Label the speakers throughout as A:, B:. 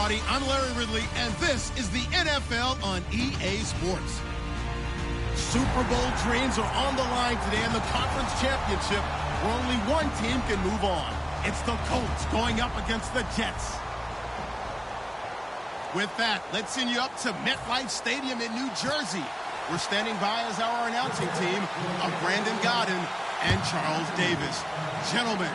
A: everybody. I'm Larry Ridley, and this is the NFL on EA Sports. Super Bowl dreams are on the line today in the conference championship, where only one team can move on. It's the Colts going up against the Jets. With that, let's send you up to MetLife Stadium in New Jersey. We're standing by as our announcing team of Brandon Godden and Charles Davis. Gentlemen.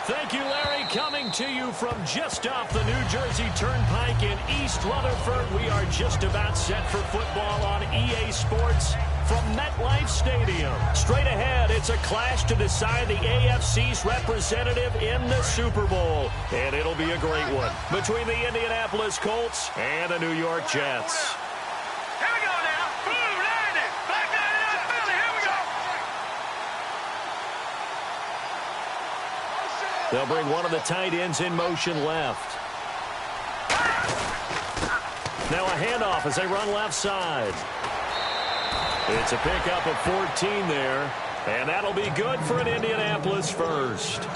B: Thank you, Larry. Coming to you from just off the New Jersey Turnpike in East Rutherford. We are just about set for football on EA Sports from MetLife Stadium. Straight ahead, it's a clash to decide the AFC's representative in the Super Bowl. And it'll be a great one between the Indianapolis Colts and the New York Jets.
C: Here we go now. Boom, landed. Back down in Philly. Here we go.
B: They'll bring one of the tight ends in motion left. Now a handoff as they run left side. It's a pickup of 14 there, and that'll be good for an Indianapolis first.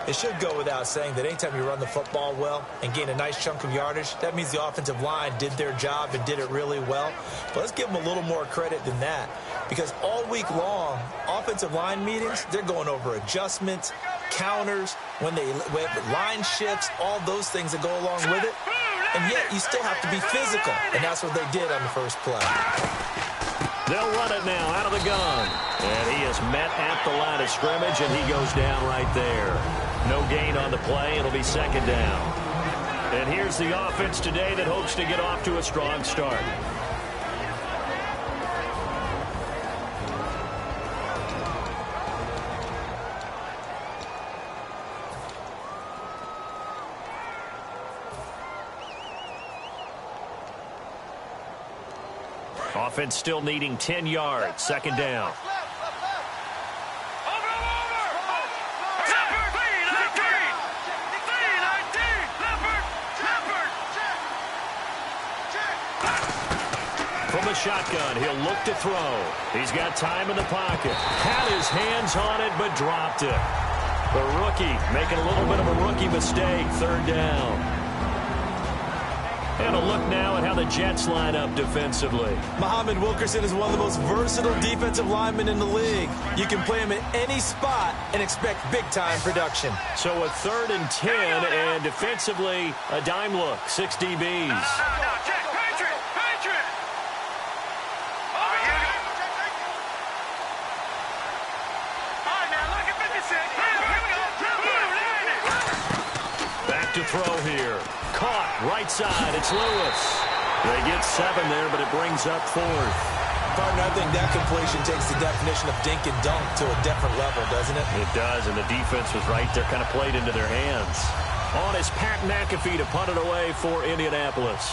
D: It should go without saying that anytime you run the football well and gain a nice chunk of yardage, that means the offensive line did their job and did it really well. But let's give them a little more credit than that, because all week long, offensive line meetings, they're going over adjustments, counters, when line shifts, all those things that go along with it. And yet you still have to be physical, and that's what they did on the first play.
B: They'll run it now out of the gun. And he is met at the line of scrimmage, and he goes down right there. No gain on the play. It'll be second down. And here's the offense today that hopes to get off to a strong start. Offense still needing 10 yards. Second down. From the shotgun, he'll look to throw. He's got time in the pocket. Had his hands on it, but dropped it. The rookie making a little bit of a rookie mistake. Third down. And a look now at how the Jets line up defensively.
D: Muhammad Wilkerson is one of the most versatile defensive linemen in the league. You can play him at any spot and expect big-time production.
B: So a 3rd and 10, and defensively, a dime look. 6 DBs.
C: No, check. Patriot. Over here. All right, now look at 56. Here we go.
B: Back to throw here. Caught, right side, it's Lewis. They get 7 there, but it brings up 4th.
D: Partner, I think that completion takes the definition of dink and dunk to a different level, doesn't it?
B: It does, and the defense was right there, kind of played into their hands. On is Pat McAfee to punt it away for Indianapolis.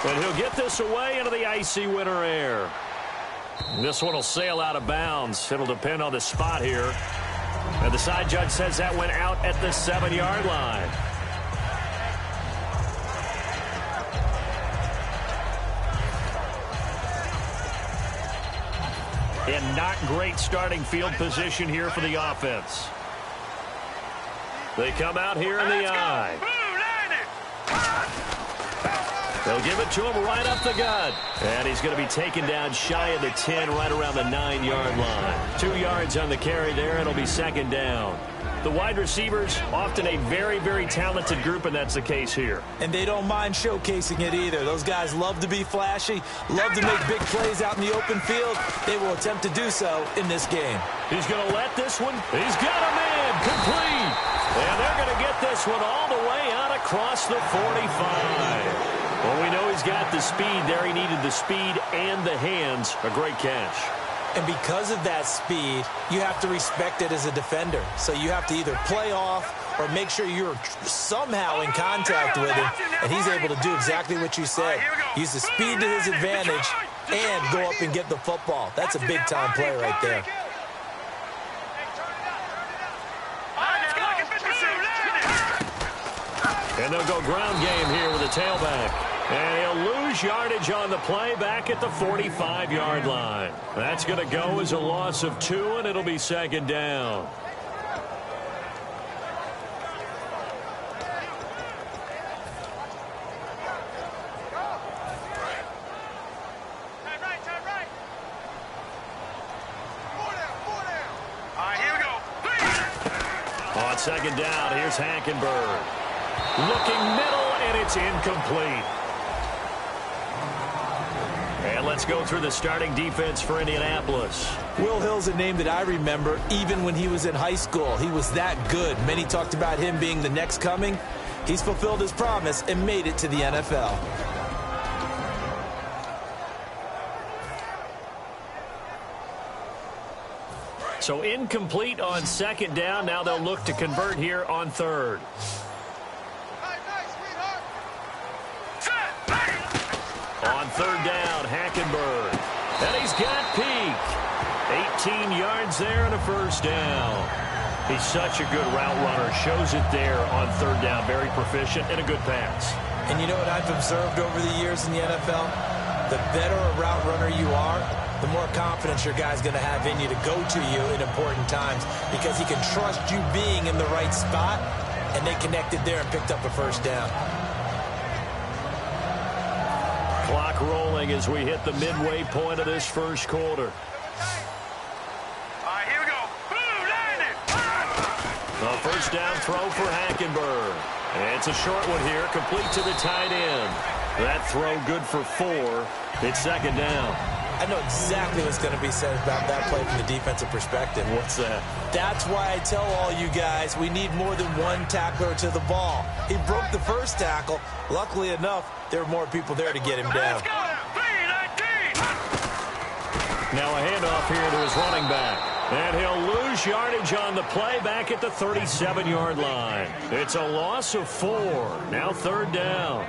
B: And he'll get this away into the icy winter air. This one will sail out of bounds. It'll depend on the spot here. And the side judge says that went out at the 7-yard line. And not great starting field position here for the offense. They come out here in the eye. They'll give it to him right up the gut. And he's going to be taken down shy of the 10, right around the 9-yard line. 2 yards on the carry there. It'll be second down. The wide receivers, often a very, very talented group, and that's the case here.
D: And they don't mind showcasing it either. Those guys love to be flashy, love to make big plays out in the open field. They will attempt to do so in this game.
B: He's going to let this one. He's got a man complete. And they're going to get this one all the way out across the 45. Well, we know he's got the speed there. He needed the speed and the hands. A great catch.
D: And because of that speed, you have to respect it as a defender. So you have to either play off or make sure you're somehow in contact with him. And he's able to do exactly what you said. Use the speed to his advantage and go up and get the football. That's a big-time play right there.
B: And they'll go ground game here with a tailback. And he'll lose yardage on the play back at the 45-yard line. That's going to go as a loss of 2, and it'll be second down. On second down, here's Hackenberg. Looking middle, and it's incomplete. And let's go through the starting defense for Indianapolis.
D: Will Hill's a name that I remember even when he was in high school. He was that good. Many talked about him being the next coming. He's fulfilled his promise and made it to the NFL.
B: So incomplete on second down. Now they'll look to convert here on third. On third down, Hackenberg. And he's got Peak. 18 yards there and a first down. He's such a good route runner. Shows it there on third down. Very proficient and a good pass.
D: And you know what I've observed over the years in the NFL? The better a route runner you are, the more confidence your guy's going to have in you to go to you in important times because he can trust you being in the right spot, and they connected there and picked up a first down.
B: Clock rolling as we hit the midway point of this first quarter.
C: Here we go. Boom, landed.
B: A first down throw for Hackenberg. And it's a short one here, complete to the tight end. That throw good for 4. It's second down.
D: I know exactly what's going to be said about that play from the defensive perspective.
B: What's that?
D: That's why I tell all you guys we need more than one tackler to the ball. He broke the first tackle. Luckily enough, there were more people there to get him down.
C: Let's go. 3-19.
B: Now a handoff here to his running back. And he'll lose yardage on the play back at the 37-yard line. It's a loss of 4. Now third down.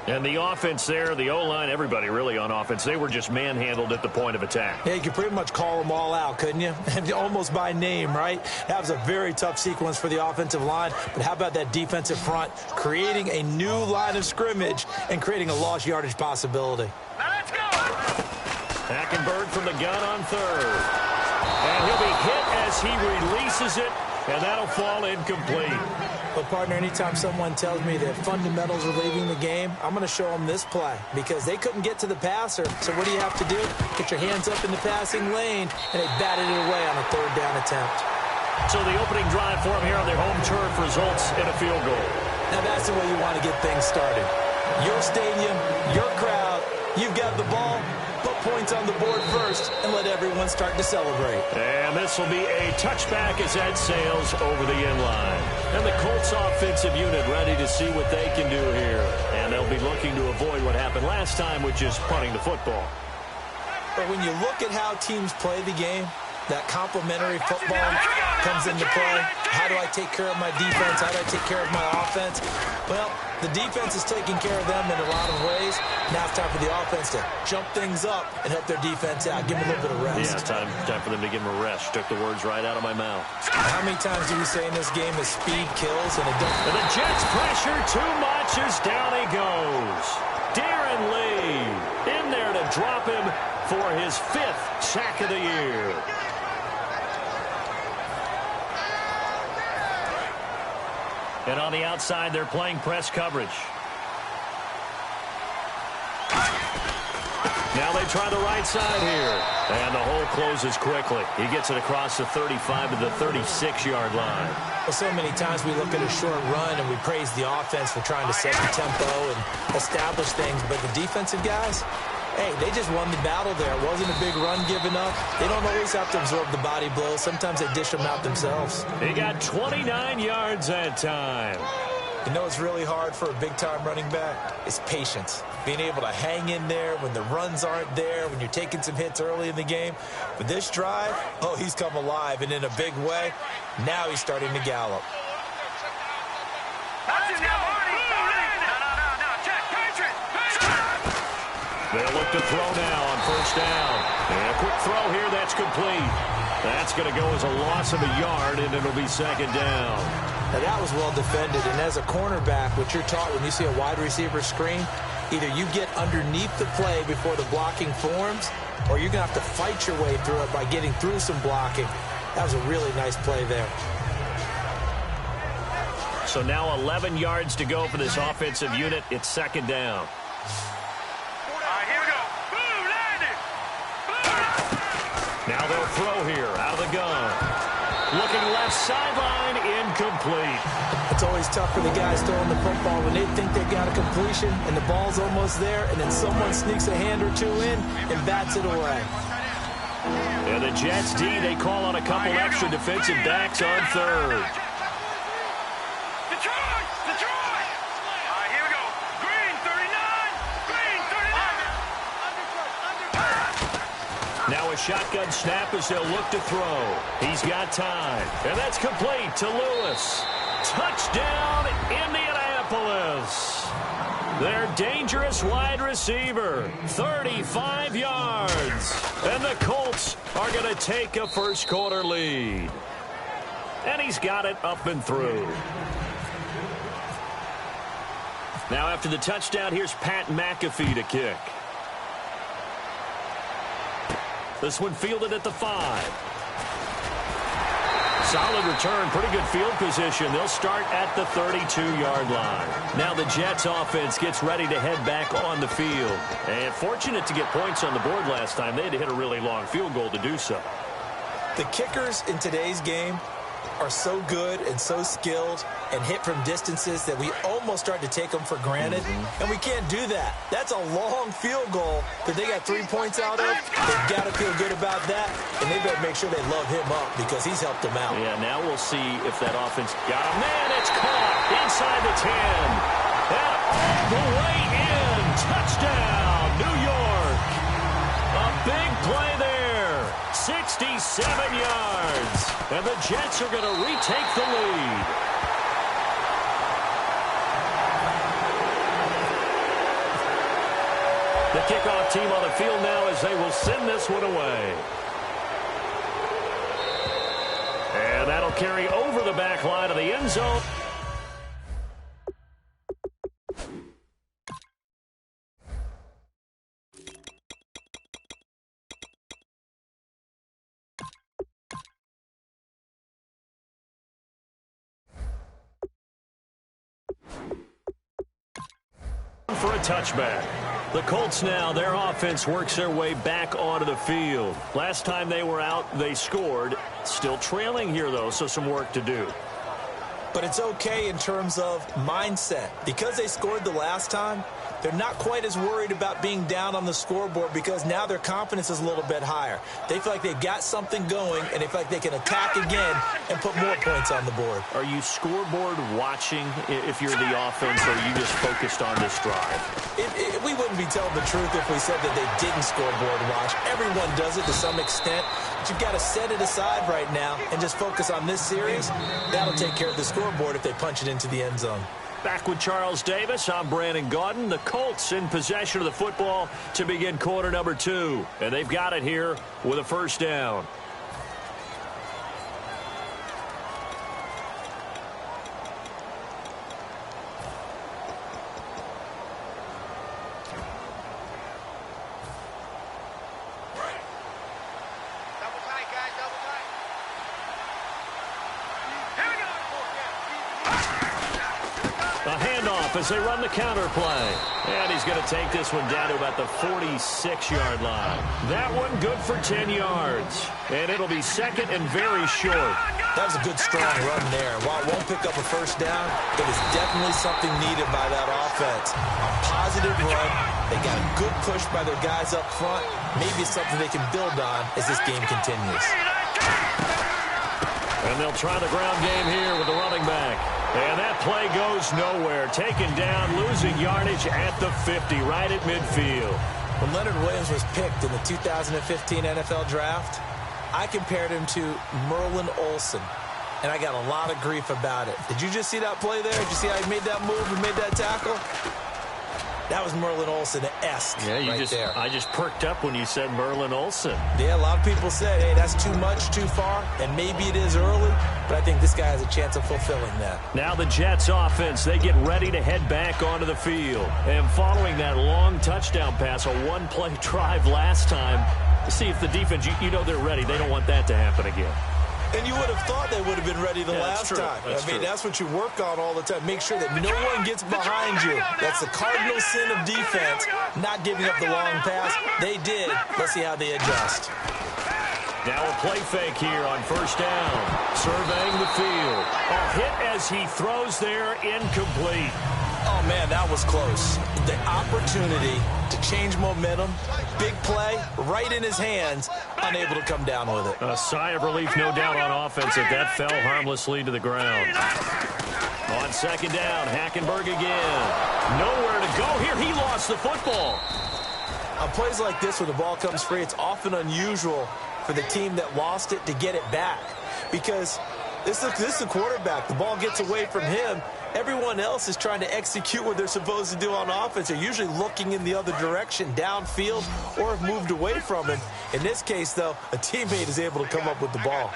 B: And the offense there, the O-line, everybody really on offense, they were just manhandled at the point of attack.
D: Yeah, you could pretty much call them all out, couldn't you? Almost by name, right? That was a very tough sequence for the offensive line. But how about that defensive front creating a new line of scrimmage and creating a lost yardage possibility?
C: Now let's go.
B: Hackenberg from the gun on third. And he'll be hit as he releases it, and that'll fall incomplete.
D: But, partner, anytime someone tells me that fundamentals are leaving the game, I'm going to show them this play because they couldn't get to the passer. So what do you have to do? Get your hands up in the passing lane, and they batted it away on a third down attempt.
B: So the opening drive for them here on their home turf results in a field goal.
D: Now that's the way you want to get things started. Your stadium, your crowd, you've got the ball. Put points on the board first and let everyone start to celebrate.
B: And this will be a touchback as that sails over the end line. And the Colts offensive unit ready to see what they can do here. And they'll be looking to avoid what happened last time, which is punting the football.
D: But when you look at how teams play the game, that complementary football comes into play. How do I take care of my defense? How do I take care of my offense? Well, the defense is taking care of them in a lot of ways. Now it's time for the offense to jump things up and help their defense out. Give them a little bit of rest.
B: Yeah, time for them to give them a rest. Took the words right out of my mouth.
D: How many times do we say in this game that speed kills and it doesn't?
B: And the Jets pressure too much as down he goes. Darren Lee in there to drop him for his 5th sack of the year. And on the outside, they're playing press coverage. Now they try the right side here. And the hole closes quickly. He gets it across the 35 to the 36-yard line.
D: Well, so many times we look at a short run and we praise the offense for trying to set the tempo and establish things. But the defensive guys, hey, they just won the battle there. It wasn't a big run given up. They don't always have to absorb the body blows. Sometimes they dish them out themselves.
B: He got 29 yards that time.
D: You know what's really hard for a big-time running back? It's patience. Being able to hang in there when the runs aren't there, when you're taking some hits early in the game. But this drive, oh, he's come alive, and in a big way. Now he's starting to gallop.
C: Let's go. No, check. Patriot.
B: They'll look to throw now on first down. And a quick throw here, that's complete. That's going to go as a loss of a yard, and it'll be second down.
D: Now, that was well defended, and as a cornerback, what you're taught when you see a wide receiver screen, Either you get underneath the play before the blocking forms, or you're going to have to fight your way through it by getting through some blocking. That was a really nice play there.
B: So now 11 yards to go for this offensive unit. It's second down.
C: All right, here we go. Boom, landed. Boom.
B: Now they'll throw here out of the gun. Looking left sideline, incomplete.
D: It's always tough for the guys throwing the football when they think they got a completion and the ball's almost there, and then someone sneaks a hand or two in and bats it away.
B: And the Jets D, they call on a couple extra defensive backs on third.
C: Detroit! Detroit! All right, here we go. Green, 39. Green, 39.
B: Now a shotgun snap as they'll look to throw. He's got time. And that's complete to Lewis. Touchdown, Indianapolis. Their dangerous wide receiver, 35 yards. And the Colts are going to take a first-quarter lead. And he's got it up and through. Now after the touchdown, here's Pat McAfee to kick. This one fielded at the 5. Solid return, pretty good field position. They'll start at the 32-yard line. Now the Jets offense gets ready to head back on the field. And fortunate to get points on the board last time. They had to hit a really long field goal to do so.
D: The kickers in today's game are so good and so skilled and hit from distances that we almost start to take them for granted. And we can't do that. That's a long field goal that they got 3 points out of. They've got to feel good about that, and they better make sure they love him up because he's helped them out.
B: Yeah, now we'll see if that offense got him. Man, it's caught inside the 10. And all the way in. Touchdown, New York. A big play there. 67 yards. And the Jets are going to retake the lead. The kickoff team on the field now as they will send this one away. And that'll carry over the back line of the end zone. For a touchback. The Colts now, their offense works their way back onto the field. Last time they were out, they scored. Still trailing here, though, so some work to do.
D: But it's okay in terms of mindset. Because they scored the last time, they're not quite as worried about being down on the scoreboard because now their confidence is a little bit higher. They feel like they've got something going, and they feel like they can attack again and put more points on the board.
B: Are you scoreboard watching if you're the offense, or are you just focused on this drive?
D: We wouldn't be telling the truth if we said that they didn't scoreboard watch. Everyone does it to some extent. But you've got to set it aside right now and just focus on this series. That'll take care of the scoreboard if they punch it into the end zone.
B: Back with Charles Davis, I'm Brandon Gaudin. The Colts in possession of the football to begin quarter number 2. And they've got it here with a first down. As they run the counter play. And he's going to take this one down to about the 46-yard line. That one good for 10 yards. And it'll be second and very short.
D: That was a good, strong run there. While it won't pick up a first down, it was definitely something needed by that offense. A positive run. They got a good push by their guys up front. Maybe it's something they can build on as this game continues.
B: And they'll try the ground game here with the running back. And that play goes nowhere. Taken down, losing yardage at the 50, right at midfield.
D: When Leonard Williams was picked in the 2015 NFL Draft, I compared him to Merlin Olsen, and I got a lot of grief about it. Did you just see that play there? Did you see how he made that move and made that tackle? That was Merlin Olsen-esque there.
B: I just perked up when you said Merlin Olsen.
D: Yeah, a lot of people said, hey, that's too much, too far, and maybe it is early, but I think this guy has a chance of fulfilling that.
B: Now the Jets offense, they get ready to head back onto the field. And following that long touchdown pass, a one-play drive last time, see if the defense, you know they're ready. They don't want that to happen again.
D: And you would have thought they would have been ready the last time. That's what you work on all the time. Make sure that no one gets behind you. That's the cardinal sin of defense, not giving up the long pass. They did. Let's see how they adjust.
B: Now a play fake here on first down. Surveying the field. A hit as he throws there, incomplete.
D: Oh, man, that was close. The opportunity to change momentum, big play, right in his hands, unable to come down with it.
B: A sigh of relief, no doubt, on offense that fell harmlessly to the ground. On second down, Hackenberg again. Nowhere to go here. He lost the football.
D: On plays like this where the ball comes free, it's often unusual for the team that lost it to get it back because this is the quarterback. The ball gets away from him. Everyone else is trying to execute what they're supposed to do on offense. They're usually looking in the other direction, downfield, or have moved away from him. In this case, though, a teammate is able to come up with the ball.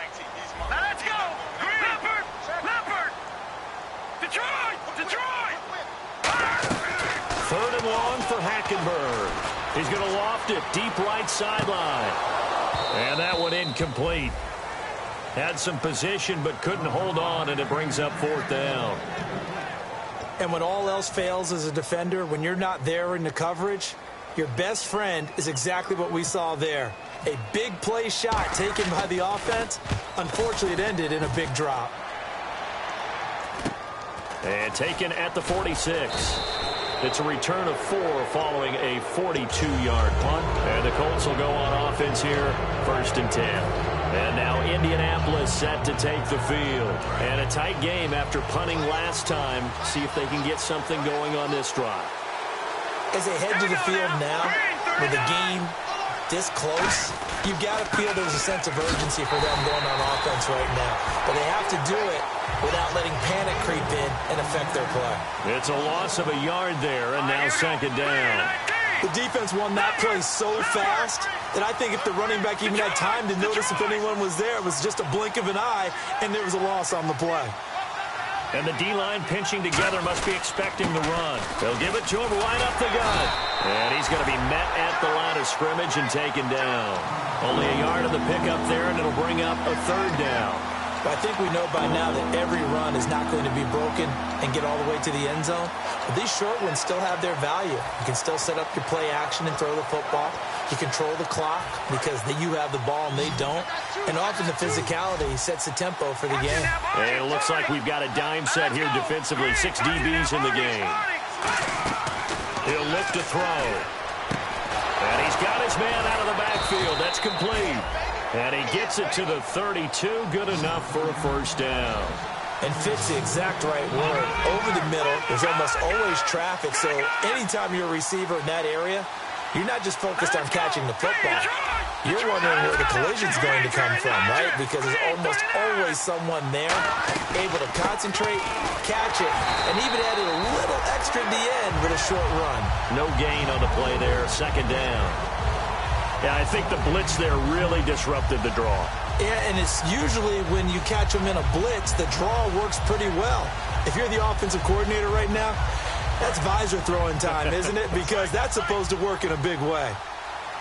C: Let's go! Leopard! Detroit!
B: Third and long for Hackenberg. He's going to loft it deep right sideline. And that one incomplete. Had some position but couldn't hold on, and it brings up fourth down.
D: And when all else fails as a defender, when you're not there in the coverage, your best friend is exactly what we saw there. A big play shot taken by the offense. Unfortunately, it ended in a big drop.
B: And taken at the 46. It's a return of 4 following a 42-yard punt. And the Colts will go on offense here, 1st and 10. And now Indianapolis set to take the field. And a tight game after punting last time. See if they can get something going on this drive.
D: As they head to the field now, with the game this close, you've got to feel there's a sense of urgency for them going on offense right now. But they have to do it without letting panic creep in and affect their play.
B: It's a loss of a yard there, and now second down.
D: The defense won that play so fast that I think if the running back even had time to notice if anyone was there, it was just a blink of an eye, and there was a loss on the play.
B: And the D-line pinching together must be expecting the run. They'll give it to him right up the gut. And he's going to be met at the line of scrimmage and taken down. Only a yard of the pickup there, and it'll bring up a third down.
D: But I think we know by now that every run is not going to be broken and get all the way to the end zone. But these short ones still have their value. You can still set up your play action and throw the football. You control the clock because you have the ball and they don't. And often the physicality sets the tempo for the game.
B: And it looks like we've got a dime set here defensively. 6 DBs in the game. He'll look to throw. And he's got his man out of the backfield. That's complete. And he gets it to the 32. Good enough for a first down.
D: And fits the exact right word. Over the middle, there's almost always traffic. So anytime you're a receiver in that area, you're not just focused on catching the football. You're wondering where the collision's going to come from, right? Because there's almost always someone there able to concentrate, catch it, and even added a little extra at the end with a short run.
B: No gain on the play there. Second down. Yeah, I think the blitz there really disrupted the draw.
D: Yeah, and it's usually when you catch them in a blitz, the draw works pretty well. If you're the offensive coordinator right now, that's visor throwing time, isn't it? Because that's supposed to work in a big way.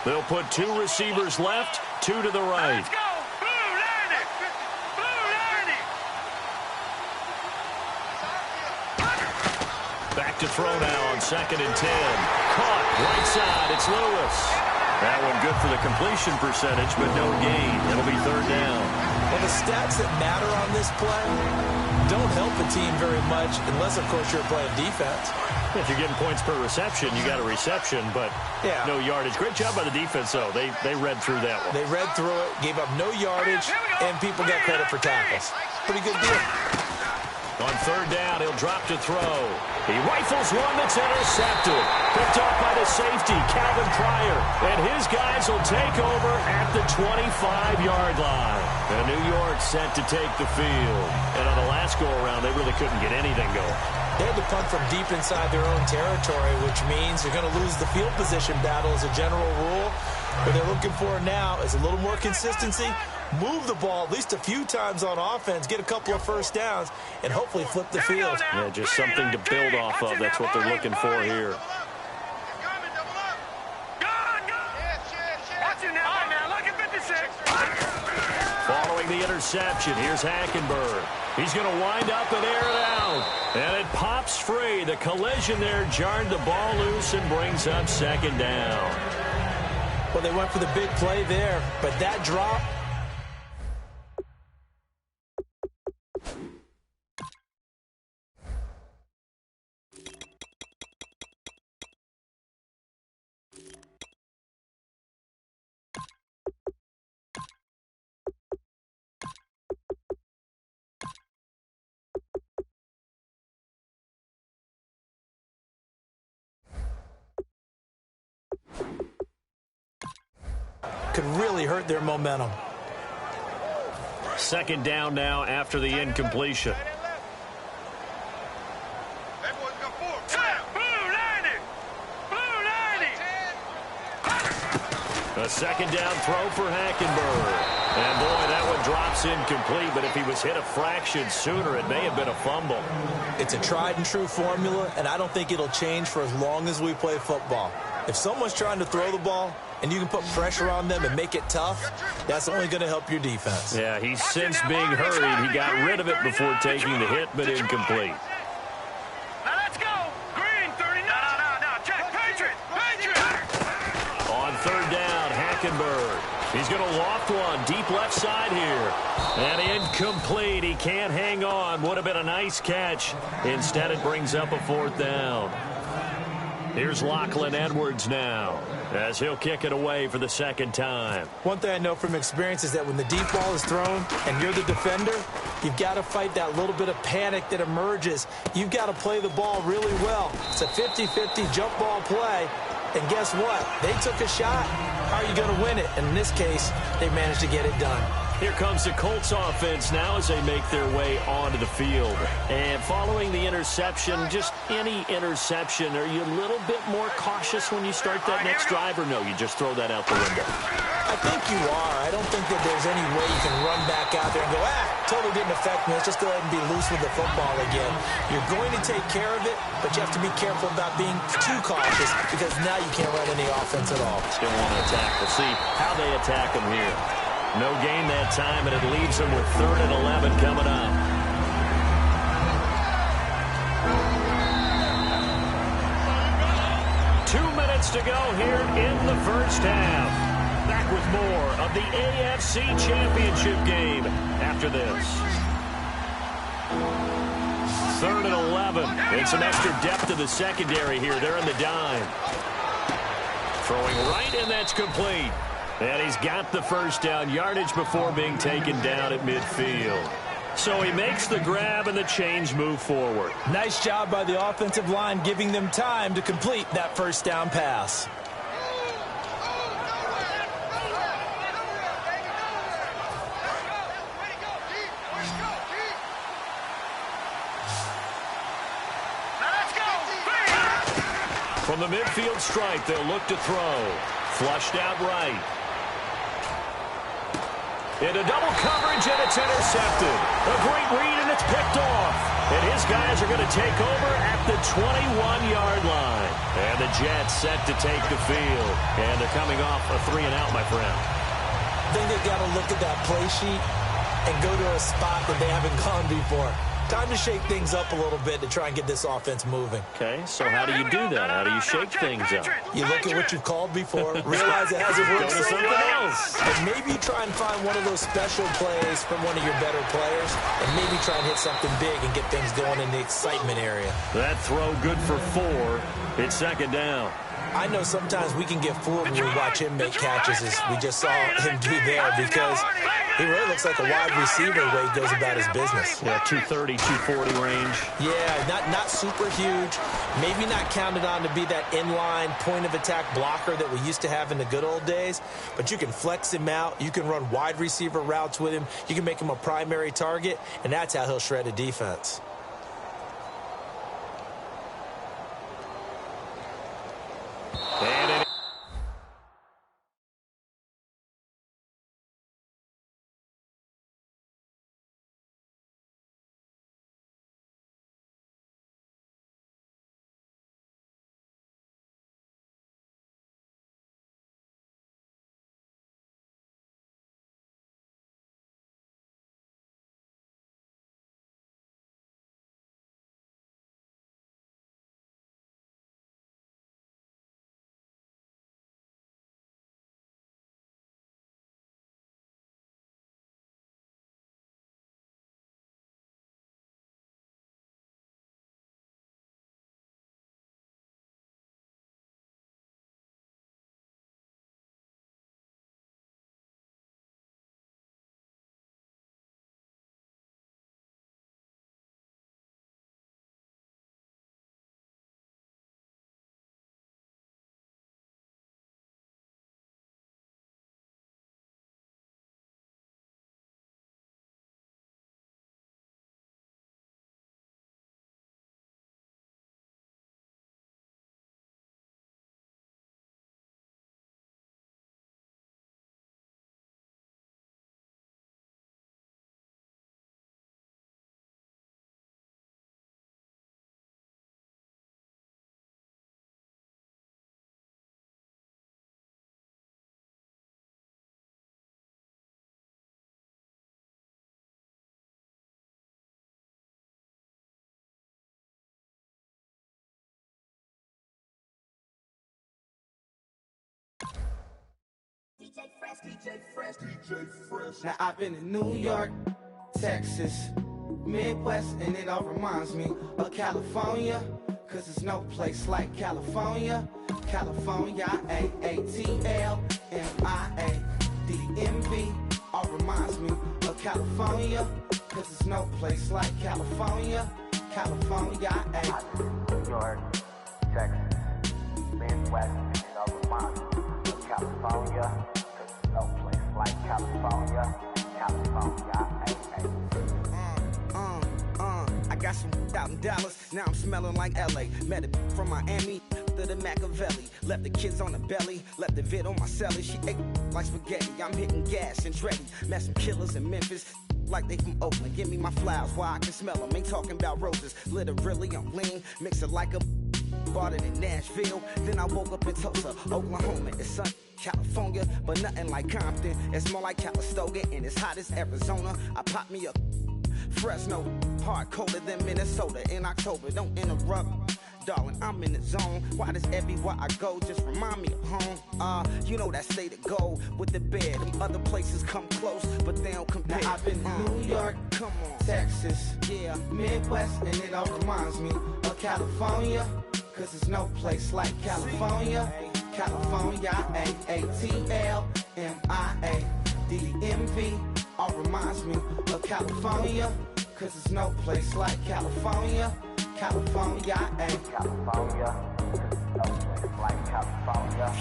B: They'll put 2 receivers left, 2 to the right.
C: Let's go! Blue Lightning! Blue Lightning!
B: Back to throw now on 2nd and 10. Caught, right side, it's Lewis. That one good for the completion percentage, but no gain. It'll be third down.
D: Well, the stats that matter on this play don't help a team very much unless, of course, you're playing defense.
B: If you're getting points per reception, you got a reception, but no yardage. Great job by the defense, though. They read through that one.
D: They read through it, gave up no yardage, and people got credit for tackles. Pretty good deal.
B: On third down, he'll drop to throw. He rifles one that's intercepted. Picked off by the safety, Calvin Pryor. And his guys will take over at the 25-yard line. And New York set to take the field. And on the last go-around, they really couldn't get anything going.
D: They had to punt from deep inside their own territory, which means you're going to lose the field position battle as a general rule. What they're looking for now is a little more consistency, move the ball at least a few times on offense, get a couple of first downs, and hopefully flip the field.
B: Yeah, just something to build off of. That's what they're looking for here. Following the interception, here's Hackenberg. He's going to wind up and air it out. And it pops free. The collision there jarred the ball loose and brings up second down.
D: Well, they went for the big play there, but that drop... could really hurt their momentum.
B: Second down now after the incompletion. A second down throw for Hackenberg. And boy, that one drops incomplete, but if he was hit a fraction sooner, it may have been a fumble.
D: It's a tried and true formula, and I don't think it'll change for as long as we play football. If someone's trying to throw the ball and you can put pressure on them and make it tough, that's only going to help your defense.
B: Yeah, he's since being hurried. He got rid of it before taking the hit, but incomplete.
C: Now let's go. Green, 30. No. Check. Patriot.
B: On third down, Hackenberg. He's going to loft one deep left side here. And incomplete. He can't hang on. Would have been a nice catch. Instead, it brings up a fourth down. Here's Lachlan Edwards now, as he'll kick it away for the second time.
D: One thing I know from experience is that when the deep ball is thrown and you're the defender, you've got to fight that little bit of panic that emerges. You've got to play the ball really well. It's a 50-50 jump ball play. And guess what? They took a shot. How are you going to win it? And in this case, they managed to get it done.
B: Here comes the Colts offense now as they make their way onto the field. And following the interception, just any interception, are you a little bit more cautious when you start that next drive, or no, you just throw that out the window?
D: I think you are. I don't think that there's any way you can run back out there and go, totally didn't affect me. Let's just go ahead and be loose with the football again. You're going to take care of it, but you have to be careful about being too cautious because now you can't run any offense at all.
B: Still want to attack. We'll see how they attack them here. No gain that time, and it leaves them with 3rd and 11 coming up. Two minutes to go here in the first half. Back with more of the AFC Championship game after this. 3rd and 11. And some extra depth to the secondary here. They're in the dime. Throwing right, and that's complete. And he's got the first down, yardage before being taken down at midfield. So he makes the grab and the change move forward.
D: Nice job by the offensive line giving them time to complete that first down pass.
B: From the midfield stripe, they'll look to throw. Flushed out right. Into double coverage, and it's intercepted. A great read, and it's picked off. And his guys are going to take over at the 21-yard line. And the Jets set to take the field. And they're coming off a 3-and-out, my friend.
D: I think they've got to look at that play sheet and go to a spot that they haven't gone before. Time to shake things up a little bit to try and get this offense moving.
B: Okay, so how do you do that? How do you shake things up?
D: You look at what you've called before, realize it hasn't worked so well, and maybe try and find one of those special plays from one of your better players, and maybe try and hit something big and get things going in the excitement area.
B: That throw good for 4. It's second down.
D: I know sometimes we can get fooled when we watch him make catches, as we just saw him do there, because he really looks like a wide receiver the way he goes about his business.
B: Yeah, 230, 240 range.
D: Yeah, not super huge. Maybe not counted on to be that inline point-of-attack blocker that we used to have in the good old days, but you can flex him out. You can run wide receiver routes with him. You can make him a primary target, and that's how he'll shred a defense.
B: And
E: Now I've been in New York, Texas, Midwest, and it all reminds me of California, cause there's no place like California. California, A-A-T-L-M-I-A-D-M-V, all reminds me of California, cause there's no place like California. California,
F: New York, Texas, Midwest, and it all reminds me of California, cause there's no place like California. California,
E: I got some out in Dallas, now I'm smelling like LA. Met it from Miami to the Machiavelli. Left the kids on the belly, left the vid on my celly. She ate like spaghetti, I'm hitting gas and Dreddy. Met some killers in Memphis, like they from Oakland. Give me my flowers while I can smell them. Ain't talking about roses, literally I'm lean. Mix it like a bought it in Nashville. Then I woke up in Tulsa, Oklahoma. It's sun, California, but nothing like Compton. It's more like Calistoga, and it's hot as Arizona. I pop me up Fresno, hard colder than Minnesota in October. Don't interrupt, darling, I'm in the zone. Why does everywhere I go just remind me of home? You know that state of gold with the bed. Them other places come close, but they don't compare. Now I've been to New York, come on, Texas, yeah, Midwest, and it all reminds me of California, cause there's no place like California. California, A-A-T-L-M-I-A-D-M-V, all reminds me of California, cause there's no place like California. California,
F: California, no place like California.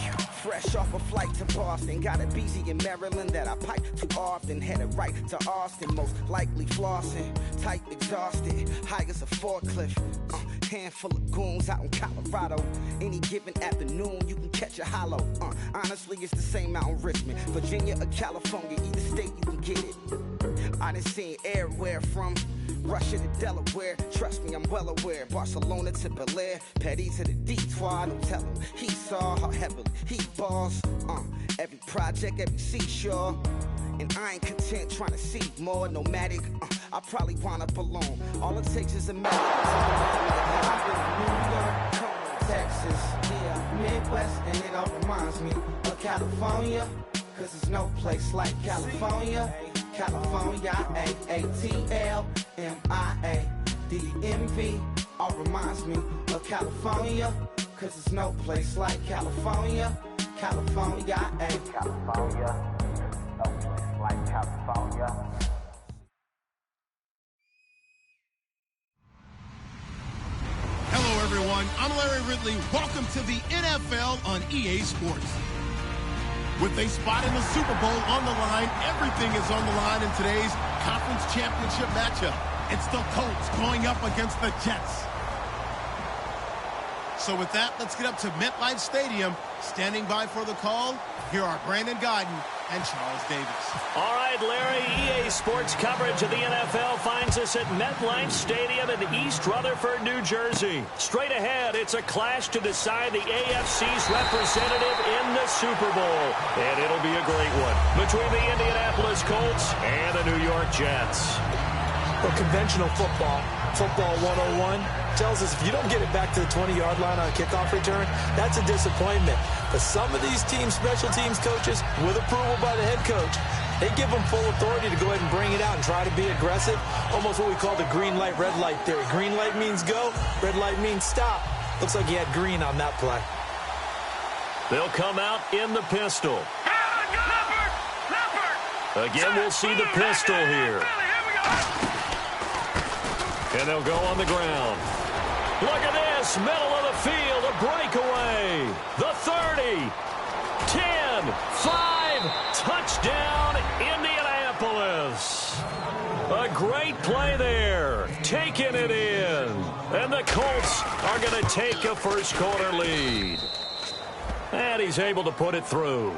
E: Fresh off a flight to Boston, got a BZ in Maryland that I pipe too often. Headed right to Austin, most likely flossing. Tight, exhausted, high as a forklift. Handful of goons out in Colorado. Any given afternoon, you can catch a hollow. Honestly, it's the same out in Richmond, Virginia or California. Either state, you can get it. I done seen everywhere from Russia to Delaware. Trust me, I'm well aware. Barcelona to Bel Air, Petty to the Detroit. Don't tell him he saw how heavily he balls. Every project, every seashore. And I ain't content trying to see more nomadic. I probably wind up alone. All it takes is a minute. I've been in New York, come on, Texas, yeah, Midwest, and it all reminds me of California, cause there's no place like California. California, A-A-T-L-M-I-A-D-M-V, all reminds me of California, cause it's no place like California. California, ayy.
F: California, no place like California.
A: Hello, everyone. I'm Larry Ridley. Welcome to the NFL on EA Sports. With a spot in the Super Bowl on the line, everything is on the line in today's conference championship matchup. It's the Colts going up against the Jets. So with that, let's get up to MetLife Stadium. Standing by for the call, here are Brandon Gaudin and Charles Davis.
B: All right, Larry, EA Sports coverage of the NFL finds us at MetLife Stadium in East Rutherford, New Jersey. Straight ahead, it's a clash to decide the AFC's representative in the Super Bowl. And it'll be a great one between the Indianapolis Colts and the New York Jets.
D: Well, conventional football 101, tells us if you don't get it back to the 20-yard line on a kickoff return, that's a disappointment. But some of these teams, special teams coaches, with approval by the head coach, they give them full authority to go ahead and bring it out and try to be aggressive. Almost what we call the green light, red light theory. Green light means go, red light means stop. Looks like he had green on that play.
B: They'll come out in the pistol. Again, we'll see the pistol here. And they'll go on the ground. Look at this, middle of the field, a breakaway. The 30, 10, 5, touchdown, Indianapolis. A great play there, taking it in. And the Colts are going to take a first quarter lead. And he's able to put it through.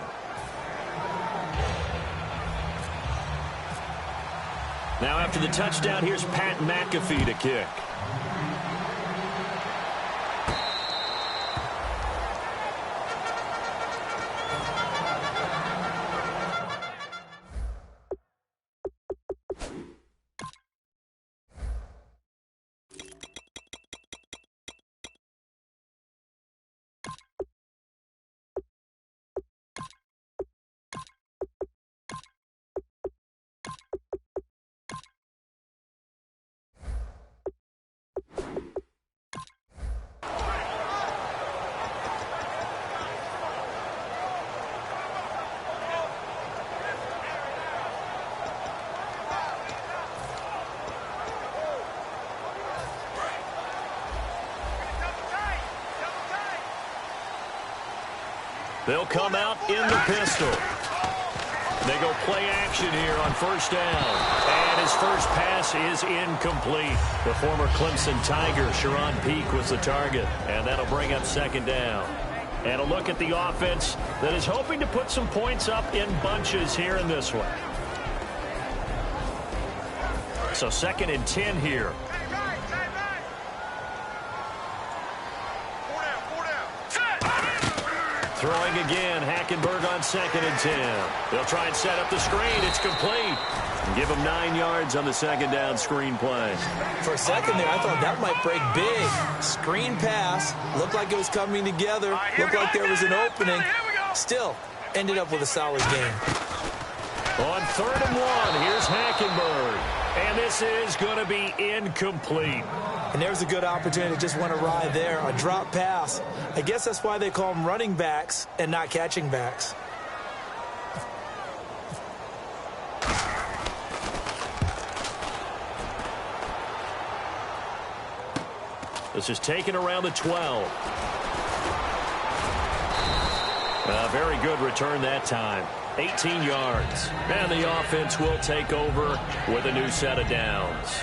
B: Now after the touchdown, here's Pat McAfee to kick. They'll come out in the pistol. They go play action here on first down. And his first pass is incomplete. The former Clemson Tiger, Sharon Peak, was the target. And that'll bring up second down. And a look at the offense that is hoping to put some points up in bunches here in this one. So 2nd and 10 here. Throwing again, Hackenberg on 2nd and 10. They'll try and set up the screen. It's complete. Give him 9 yards on the second down screen play.
D: For a second there, I thought that might break big. Screen pass. Looked like it was coming together. Looked like there was an opening. Still, ended up with a solid game.
B: On 3rd and 1, here's Hackenberg. And this is going to be incomplete.
D: And there's a good opportunity to just went awry there. A drop pass. I guess that's why they call them running backs and not catching backs.
B: This is taken around the 12. A very good return that time. 18 yards. And the offense will take over with a new set of downs.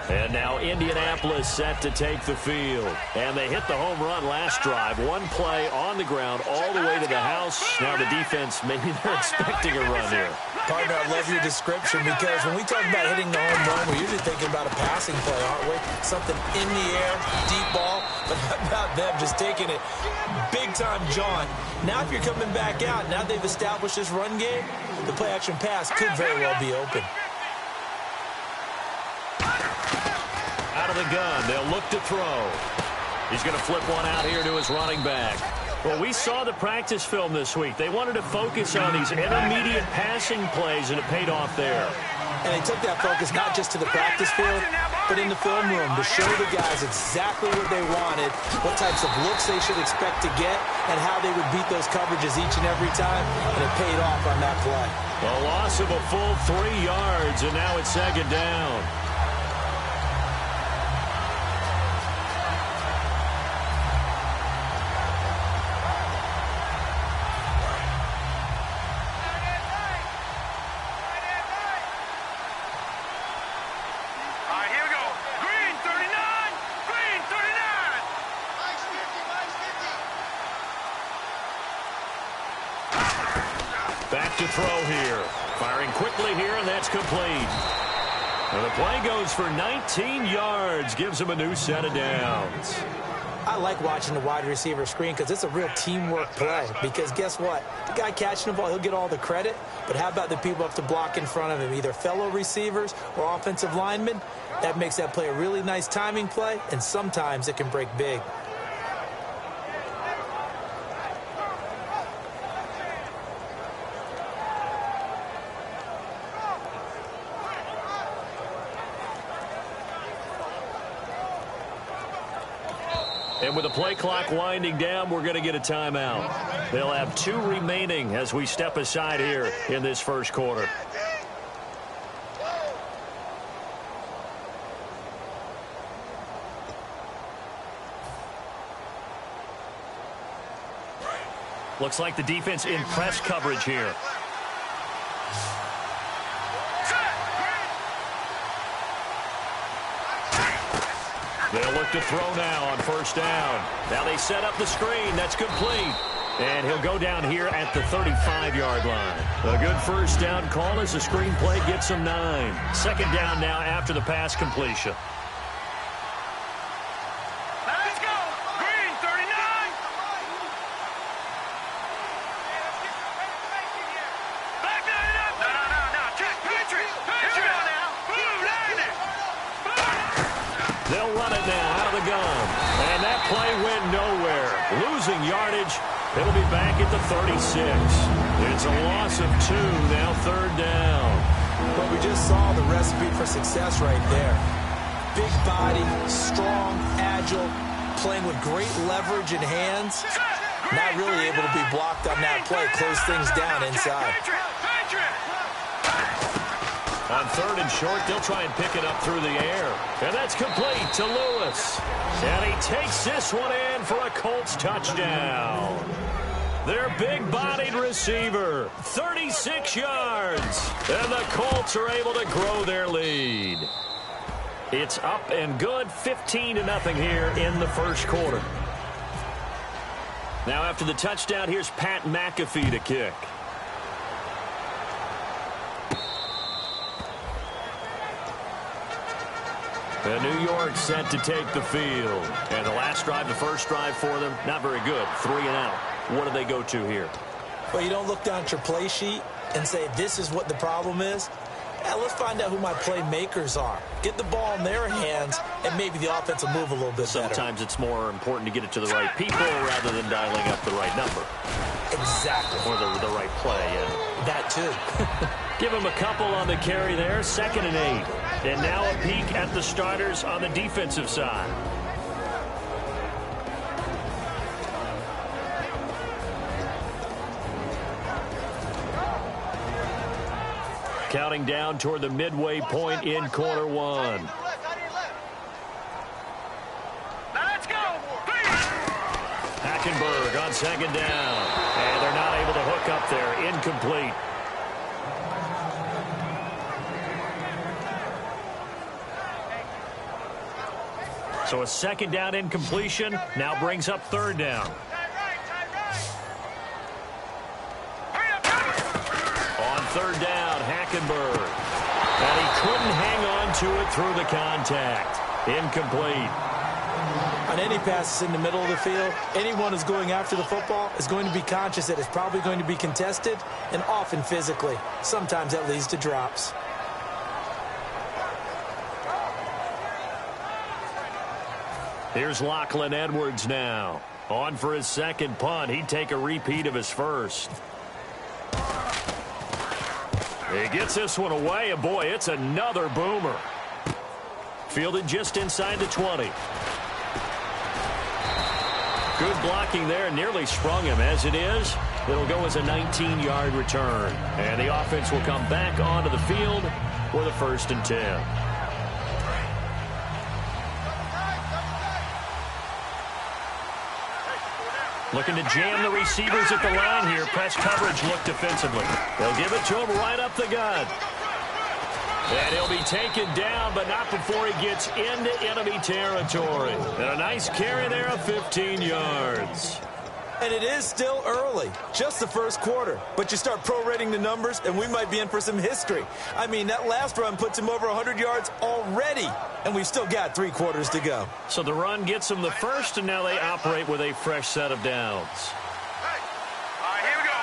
B: And now Indianapolis set to take the field. And they hit the home run last drive. One play on the ground all the way to the house. Now the defense, maybe they're expecting a run here.
D: Partner, I love your description because when we talk about hitting the home run, we're usually thinking about a passing play, aren't we? Something in the air, deep ball. But how about them just taking it big-time jaunt? Now if you're coming back out, now they've established this run game, the play-action pass could very well be open.
B: Out of the gun, they'll look to throw. He's going to flip one out here to his running back. Well, we saw the practice film this week. They wanted to focus on these intermediate passing plays, and it paid off there.
D: And they took that focus not just to the practice field, but in the film room to show the guys exactly what they wanted, what types of looks they should expect to get, and how they would beat those coverages each and every time, and it paid off on that play.
B: A loss of a full 3 yards, and now it's second down. Back to throw here. Firing quickly here, and that's complete. And the play goes for 19 yards. Gives him a new set of downs.
D: I like watching the wide receiver screen because it's a real teamwork play. Because guess what? The guy catching the ball, he'll get all the credit. But how about the people up to block in front of him, either fellow receivers or offensive linemen? That makes that play a really nice timing play, and sometimes it can break big.
B: And with the play clock winding down, we're going to get a timeout. They'll have 2 remaining as we step aside here in this first quarter. Looks like the defense in press coverage here. They'll look to throw now on first down. Now they set up the screen. That's complete. And he'll go down here at the 35-yard line. A good first down call as the screen play gets him 9. Second down now after the pass completion.
C: Let's go! Green, 39! Back that up! No. Check, Patriot! Here now! Blue, line it!
B: They'll run it now out of the gun. And that play went nowhere. Losing yardage. It'll be back at the 36. It's a loss of 2, now third down.
D: But we just saw the recipe for success right there. Big body, strong, agile, playing with great leverage in hands. Not really able to be blocked on that play. Close things down inside.
B: On third and short, they'll try and pick it up through the air. And that's complete to Lewis. And he takes this one in for a Colts touchdown. Their big-bodied receiver, 36 yards. And the Colts are able to grow their lead. It's up and good, 15-0 here in the first quarter. Now after the touchdown, here's Pat McAfee to kick. And New York set to take the field. And the last drive, the first drive for them, not very good. 3 and out. What do they go to here?
D: Well, you don't look down at your play sheet and say, this is what the problem is. Yeah, let's find out who my playmakers are. Get the ball in their hands, and maybe the offense will move a little bit better.
B: Sometimes it's more important to get it to the right people rather than dialing up the right number.
D: Exactly.
B: Or the right play, yeah.
D: That too.
B: Give him a couple on the carry there, 2nd and 8. And now a peek at the starters on the defensive side. Counting down toward the midway point in quarter 1.
C: Let's go!
B: Hackenberg on 2nd down. And they're not able to hook up there. Incomplete. So a 2nd down incompletion now brings up 3rd down. On 3rd down, Hackenberg. And he couldn't hang on to it through the contact. Incomplete.
D: On any passes in the middle of the field, anyone who's going after the football is going to be conscious that it's probably going to be contested, and often physically. Sometimes that leads to drops.
B: Here's Lachlan Edwards now. On for his second punt. He'd take a repeat of his first. He gets this one away, and boy, it's another boomer. Fielded just inside the 20. Good blocking there, nearly sprung him. As it is, it'll go as a 19-yard return. And the offense will come back onto the field for the 1st and 10. Looking to jam the receivers at the line here. Press coverage look defensively. They'll give it to him right up the gut. And he'll be taken down, but not before he gets into enemy territory. And a nice carry there of 15 yards.
D: And it is still early, just the first quarter. But you start prorating the numbers, and we might be in for some history. I mean, that last run puts him over 100 yards already, and we've still got 3 quarters to go.
B: So the run gets them the first, and now they operate with a fresh set of downs.
C: Hey. All right, here we go.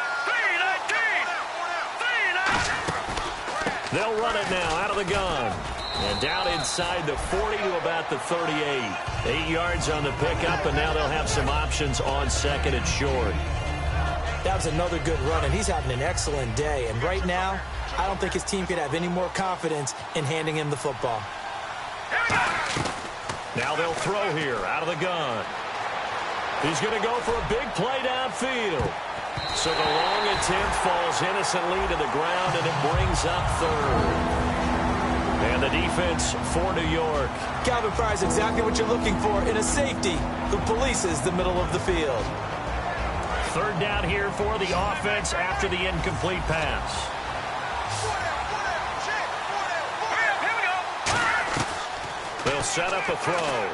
C: 3-19.
B: They'll run it now out of the gun. And down inside the 40 to about the 38. 8 yards on the pickup, and now they'll have some options on second and short.
D: That was another good run, and he's having an excellent day. And right now, I don't think his team could have any more confidence in handing him the football.
B: Now they'll throw here out of the gun. He's going to go for a big play downfield. So the long attempt falls innocently to the ground, and it brings up third. And the defense for New York.
D: Calvin Fry's exactly what you're looking for in a safety who polices the middle of the field.
B: Third down here for the offense after the incomplete pass. They'll set up a throw.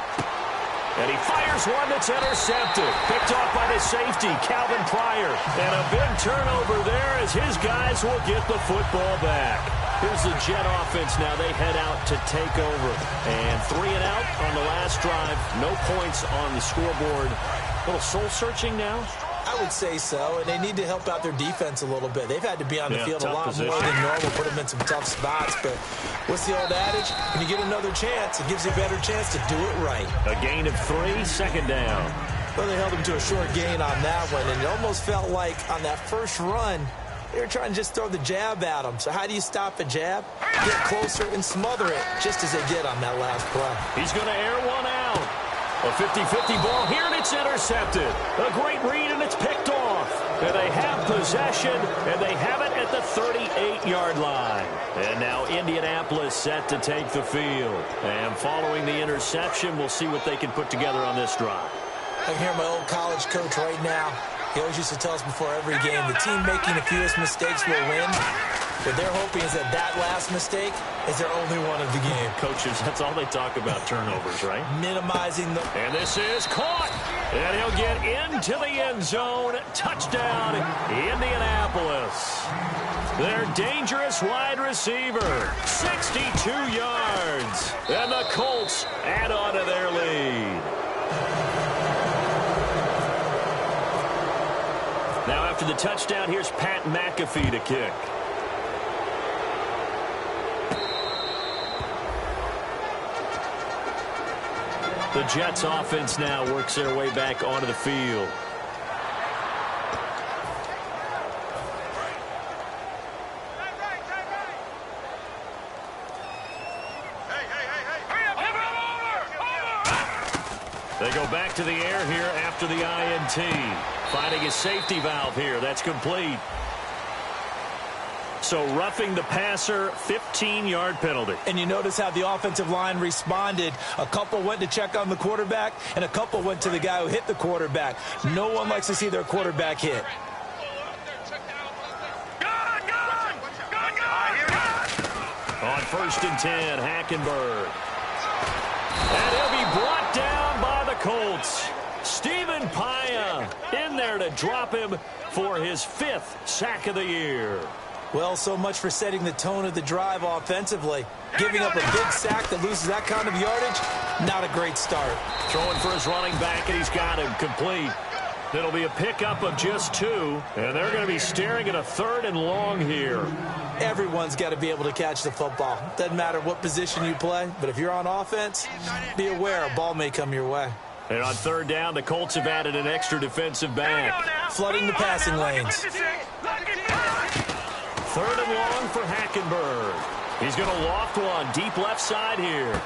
B: And he fires one that's intercepted. Picked off by the safety, Calvin Pryor. And a big turnover there as his guys will get the football back. Here's the Jet offense now. They head out to take over. And 3 and out on the last drive. No points on the scoreboard. A little soul-searching now?
D: I would say so, and they need to help out their defense a little bit. They've had to be on the field a lot more than normal, put them in some tough spots. But what's the old adage? When you get another chance, it gives you a better chance to do it right.
B: A gain of 3, second down.
D: Well, they held him to a short gain on that one, and it almost felt like on that first run, they were trying to just throw the jab at him. So how do you stop a jab? Get closer and smother it, just as they did on that last play.
B: He's going to air one out. A 50-50 ball here, and it's intercepted. A great read, and it's picked off. And they have possession, and they have it at the 38-yard line. And now Indianapolis set to take the field. And following the interception, we'll see what they can put together on this drive.
D: I can hear my old college coach right now. He always used to tell us before every game, the team making the fewest mistakes will win. What they're hoping is that that last mistake is their only one of the game.
B: Coaches, that's all they talk about, turnovers, right?
D: Minimizing the...
B: And this is caught. And he'll get into the end zone. Touchdown, Indianapolis. Their dangerous wide receiver, 62 yards. And the Colts add on to their lead. Now after the touchdown, here's Pat McAfee to kick. The Jets offense now works their way back onto the field. They go back to the air here after the INT. Finding a safety valve here. That's complete. So roughing the passer, 15-yard penalty.
D: And you notice how the offensive line responded. A couple went to check on the quarterback, and a couple went to the guy who hit the quarterback. No one likes to see their quarterback hit.
B: On 1st and 10, Hackenberg. And he'll be brought down by the Colts. Stephen Paya in there to drop him for his 5th sack of the year.
D: Well, so much for setting the tone of the drive offensively. Giving up a big sack that loses that kind of yardage, not a great start.
B: Throwing for his running back, and he's got him complete. It'll be a pickup of just 2, and they're going to be staring at a 3rd and long here.
D: Everyone's got to be able to catch the football. Doesn't matter what position you play, but if you're on offense, be aware a ball may come your way.
B: And on third down, the Colts have added an extra defensive back.
D: Flooding the passing lanes.
B: Third and long for Hackenberg. He's going to loft one deep left side here.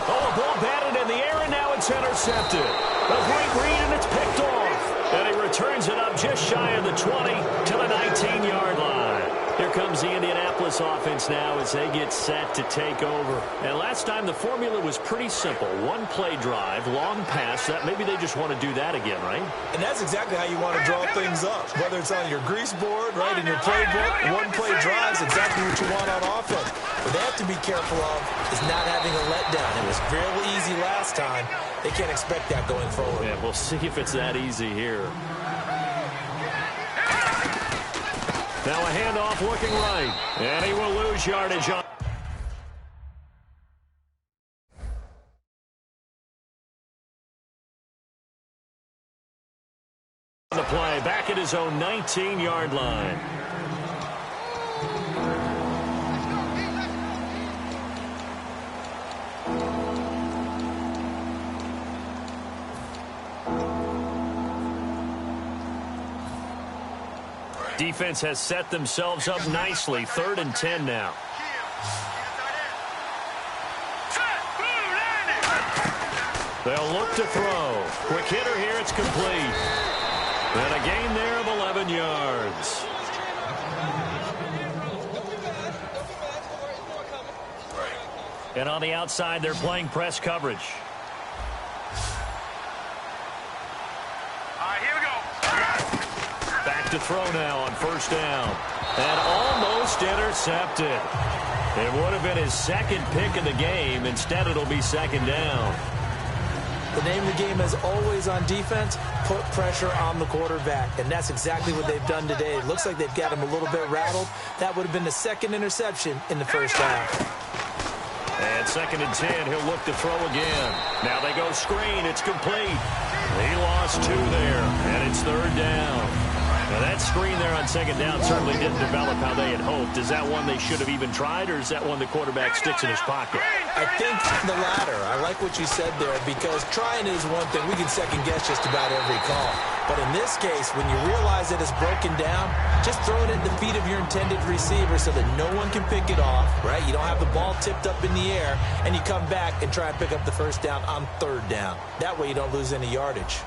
B: Oh, a ball batted in the air, and now it's intercepted. A great read, and it's picked off. And he returns it up just shy of the 20 to the 19-yard line. Here comes the Indianapolis offense now as they get set to take over. And last time the formula was pretty simple. One play drive, long pass. That maybe they just want to do that again, right?
D: And that's exactly how you want to draw things up. Whether it's on your grease board, right, in your playbook, one play drive is exactly what you want on offense. What they have to be careful of is not having a letdown. It was real easy last time. They can't expect that going forward.
B: Yeah, we'll see if it's that easy here. Now a handoff looking right, and he will lose yardage on the play, back at his own 19-yard line. Defense has set themselves up nicely. 3rd and 10 now. They'll look to throw. Quick hitter here. It's complete. And a gain there of 11 yards. And on the outside, they're playing press coverage. To throw now on 1st down. And almost intercepted. It would have been his 2nd pick of the game. Instead, it'll be 2nd down.
D: The name of the game, as always on defense, put pressure on the quarterback. And that's exactly what they've done today. It looks like they've got him a little bit rattled. That would have been the 2nd interception in the 1st half.
B: And 2nd and 10, he'll look to throw again. Now they go screen. It's complete. He lost 2 there, and it's 3rd down. Now that screen there on 2nd down certainly didn't develop how they had hoped. Is that one they should have even tried, or is that one the quarterback sticks in his pocket?
D: I think the latter. I like what you said there, because trying is one thing. We can second-guess just about every call. But in this case, when you realize that it's broken down, just throw it at the feet of your intended receiver so that no one can pick it off, right? You don't have the ball tipped up in the air, and you come back and try and pick up the 1st down on 3rd down. That way you don't lose any yardage.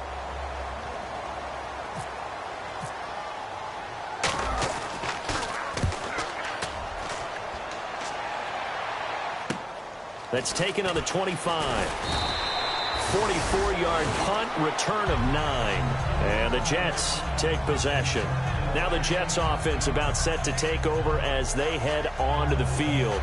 B: That's taken on the 25. 44-yard punt, return of 9. And the Jets take possession. Now the Jets offense about set to take over as they head onto the field.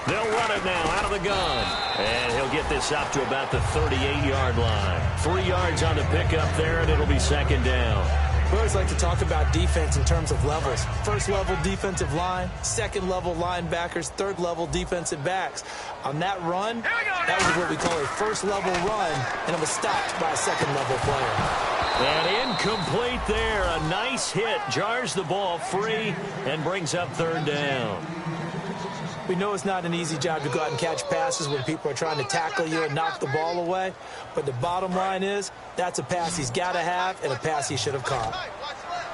B: They'll run it now out of the gun. And he'll get this up to about the 38-yard line. 3 yards on the pickup there, and it'll be 2nd down.
D: We always like to talk about defense in terms of levels. 1st level defensive line, 2nd level linebackers, 3rd level defensive backs. On that run, that was what we call a 1st level run, and it was stopped by a 2nd level player.
B: And incomplete there. A nice hit. Jars the ball free and brings up 3rd down.
D: We know it's not an easy job to go out and catch passes when people are trying to tackle you and knock the ball away. But the bottom line is, that's a pass he's got to have and a pass he should have caught.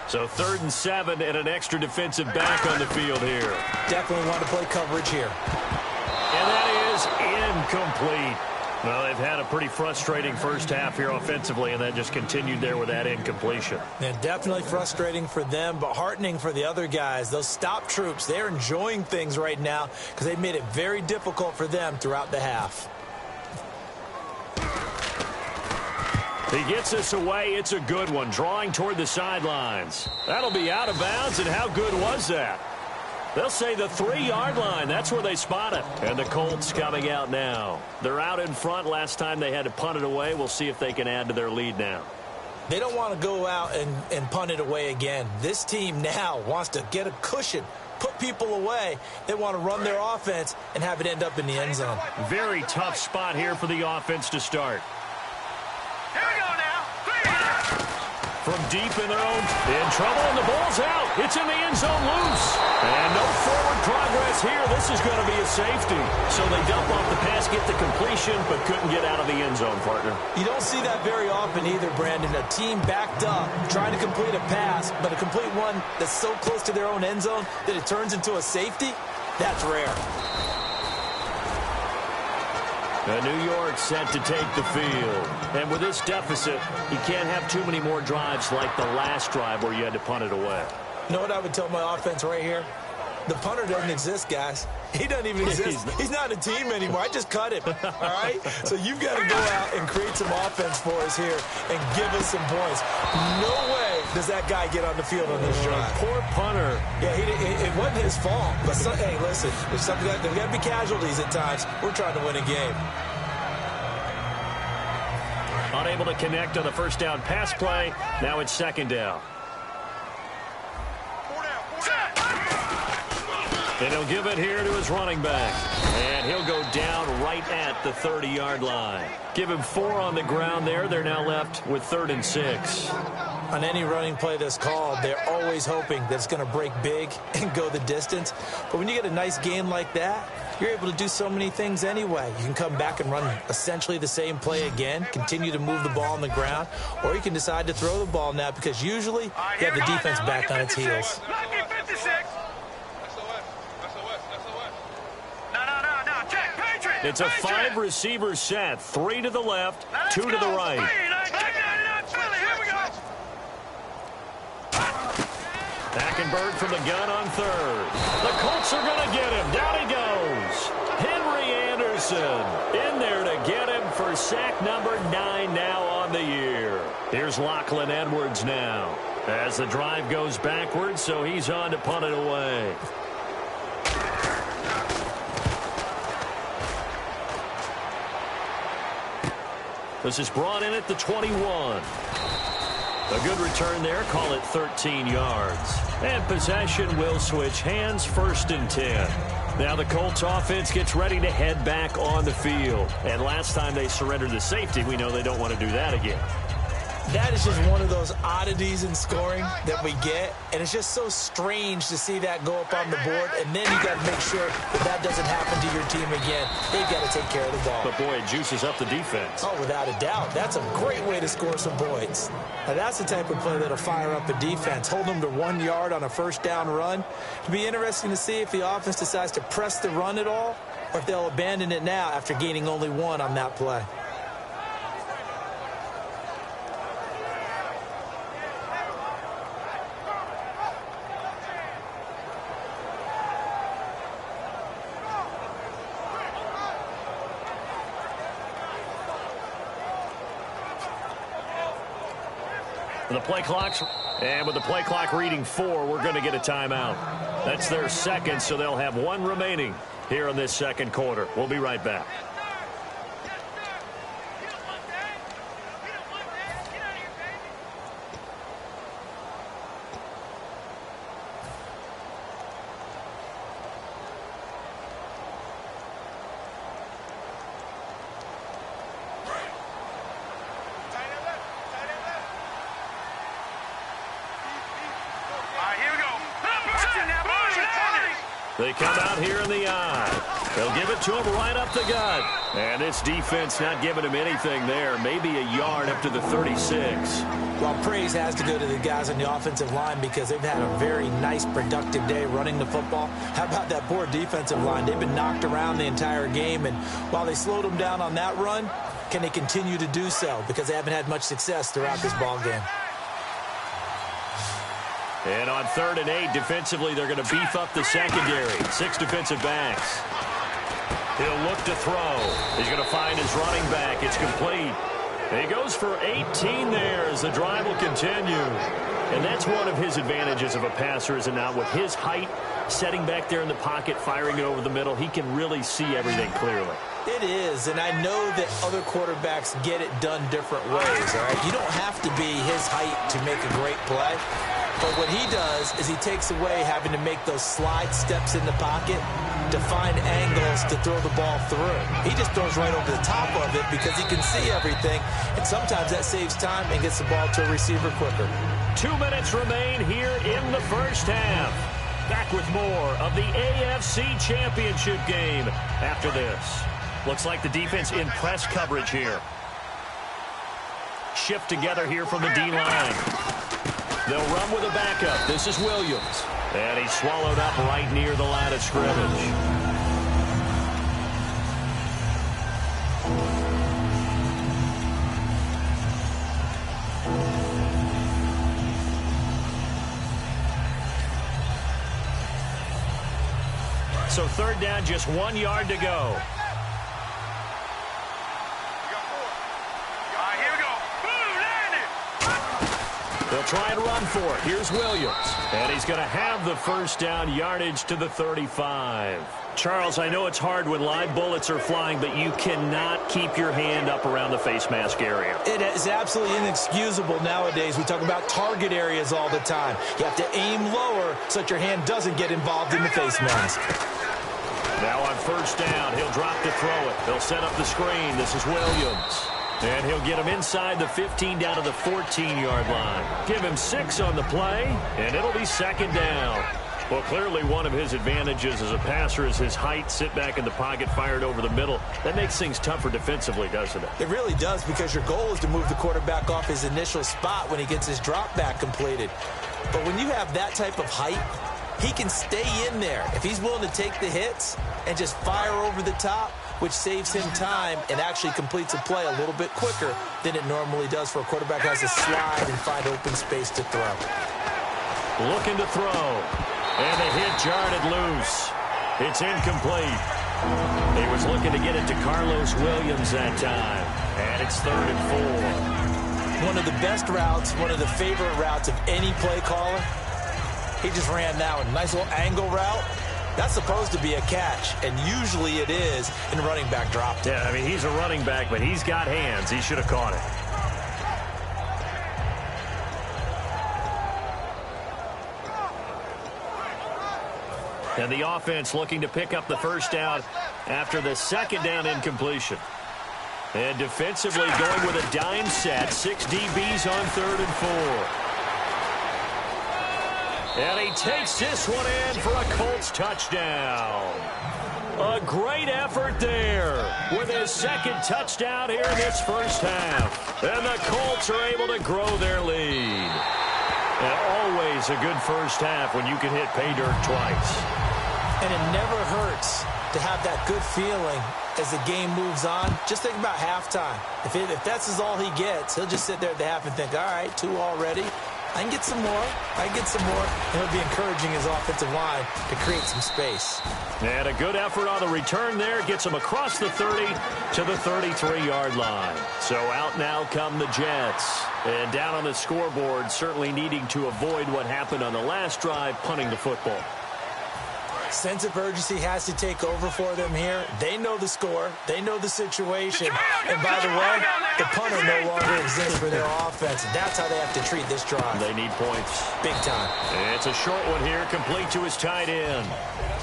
B: So 3rd and 7 and an extra defensive back on the field here.
D: Definitely want to play coverage here.
B: And that is incomplete. Well, they've had a pretty frustrating 1st half here offensively, and then just continued there with that incompletion.
D: Yeah, definitely frustrating for them, but heartening for the other guys. Those stop troops, they're enjoying things right now because they've made it very difficult for them throughout the half.
B: He gets us away. It's a good one, drawing toward the sidelines. That'll be out of bounds, and how good was that? They'll say the 3-yard line. That's where they spot it. And the Colts coming out now. They're out in front. Last time they had to punt it away. We'll see if they can add to their lead now.
D: They don't want to go out and punt it away again. This team now wants to get a cushion, put people away. They want to run their offense and have it end up in the end zone.
B: Very tough spot here for the offense to start.
C: Here we go now.
B: from deep in their own. In trouble, and the ball's out. It's in the end zone loose. And no forward progress here. This is going to be a safety. So they dump off the pass, get the completion, but couldn't get out of the end zone, partner.
D: You don't see that very often either, Brandon. A team backed up, trying to complete a pass, but a complete one that's so close to their own end zone that it turns into a safety. That's rare.
B: New York set to take the field. And with this deficit, you can't have too many more drives like the last drive where you had to punt it away.
D: You know what I would tell my offense right here? The punter doesn't exist, guys. He doesn't even exist. He's not a team anymore. I just cut him, all right? So you've got to go out and create some offense for us here and give us some points. No way does that guy get on the field on this drive.
B: Poor punter.
D: Yeah, it wasn't his fault. But, hey, listen, there's got to be casualties at times. We're trying to win a game.
B: Unable to connect on the first down pass play. Now it's second down. And he'll give it here to his running back. And he'll go down right at the 30-yard line. Give him 4 on the ground there. They're now left with 3rd and 6.
D: On any running play that's called, they're always hoping that it's going to break big and go the distance. But when you get a nice game like that, you're able to do so many things anyway. You can come back and run essentially the same play again, continue to move the ball on the ground, or you can decide to throw the ball now because usually you have the defense back on its heels.
B: It's a 5-receiver set. 3 to the left, 2 to the right. Hackenberg from the gun on 3rd. The Colts are going to get him. Down he goes. Henry Anderson in there to get him for sack number 9 now on the year. Here's Lachlan Edwards now as the drive goes backwards, so he's on to punt it away. This is brought in at the 21. A good return there. Call it 13 yards. And possession will switch hands. 1st and 10. Now the Colts offense gets ready to head back on the field. And last time they surrendered the safety, we know they don't want to do that again.
D: That is just one of those oddities in scoring that we get, and it's just so strange to see that go up on the board, and then you got to make sure that doesn't happen to your team again. They've got to take care of the ball.
B: But, boy, it juices up the defense.
D: Oh, without a doubt. That's a great way to score some points. Now, that's the type of play that'll fire up a defense. Hold them to 1 yard on a first down run. It'll be interesting to see if the offense decides to press the run at all, or if they'll abandon it now after gaining only 1 on that play.
B: The play clock's, and with the play clock reading 4, we're going to get a timeout. That's their second, so they'll have 1 remaining here in this second quarter. We'll be right back. They come out here in the eye. They'll give it to him right up the gut. And this defense not giving him anything there. Maybe a yard up to the 36.
D: Well, praise has to go to the guys on the offensive line because they've had a very nice, productive day running the football. How about that poor defensive line? They've been knocked around the entire game, and while they slowed them down on that run, can they continue to do so? Because they haven't had much success throughout this ball game.
B: And on 3rd and 8, defensively, they're going to beef up the secondary. 6 defensive backs. He'll look to throw. He's going to find his running back. It's complete. And he goes for 18 there as the drive will continue. And that's one of his advantages of a passer, is it not? With his height, setting back there in the pocket, firing it over the middle, he can really see everything clearly.
D: It is, and I know that other quarterbacks get it done different ways, all right? You don't have to be his height to make a great play. But what he does is he takes away having to make those slide steps in the pocket to find angles to throw the ball through. He just throws right over the top of it because he can see everything, and sometimes that saves time and gets the ball to a receiver quicker.
B: 2 minutes remain here in the first half. Back with more of the AFC Championship game after this. Looks like the defense in press coverage here. Shift together here from the D-line. They'll run with a backup. This is Williams. And he's swallowed up right near the line of scrimmage. So third down, just 1 yard to go. They'll try and run for it. Here's Williams. And he's going to have the first down, yardage to the 35. Charles, I know it's hard when live bullets are flying, but you cannot keep your hand up around the face mask area.
D: It is absolutely inexcusable nowadays. We talk about target areas all the time. You have to aim lower so that your hand doesn't get involved in the face mask.
B: Now on first down, he'll drop to throw it. They'll set up the screen. This is Williams. And he'll get him inside the 15 down to the 14-yard line. Give him 6 on the play, and it'll be second down. Well, clearly one of his advantages as a passer is his height, sit back in the pocket, fired over the middle. That makes things tougher defensively, doesn't it?
D: It really does, because your goal is to move the quarterback off his initial spot when he gets his drop back completed. But when you have that type of height, he can stay in there. If he's willing to take the hits and just fire over the top, which saves him time and actually completes a play a little bit quicker than it normally does for a quarterback who has to slide and find open space to throw.
B: Looking to throw. And the hit jarred it loose. It's incomplete. He was looking to get it to Carlos Williams that time. And it's 3rd and 4.
D: One of the best routes, one of the favorite routes of any play caller. He just ran now a nice little angle route. That's supposed to be a catch, and usually it is, and the running back dropped it.
B: Yeah, I mean, he's a running back, but he's got hands. He should have caught it. And the offense looking to pick up the first down after the second down incompletion. And defensively going with a dime set, 6 DBs on 3rd and 4. And he takes this one in for a Colts touchdown. A great effort there with his second touchdown here in this first half. And the Colts are able to grow their lead. And always a good first half when you can hit pay dirt twice.
D: And it never hurts to have that good feeling as the game moves on. Just think about halftime. If that's all he gets, he'll just sit there at the half and think, all right, 2 already. I can get some more. I can get some more. And he'll be encouraging his offensive line to create some space.
B: And a good effort on the return there. Gets him across the 30 to the 33-yard line. So out now come the Jets. And down on the scoreboard, certainly needing to avoid what happened on the last drive, punting the football.
D: Sense of urgency has to take over for them here. They know the score. They know the situation. And by the way, the punter no longer exists for their offense. That's how they have to treat this drive.
B: They need points.
D: Big time.
B: It's a short one here, complete to his tight end.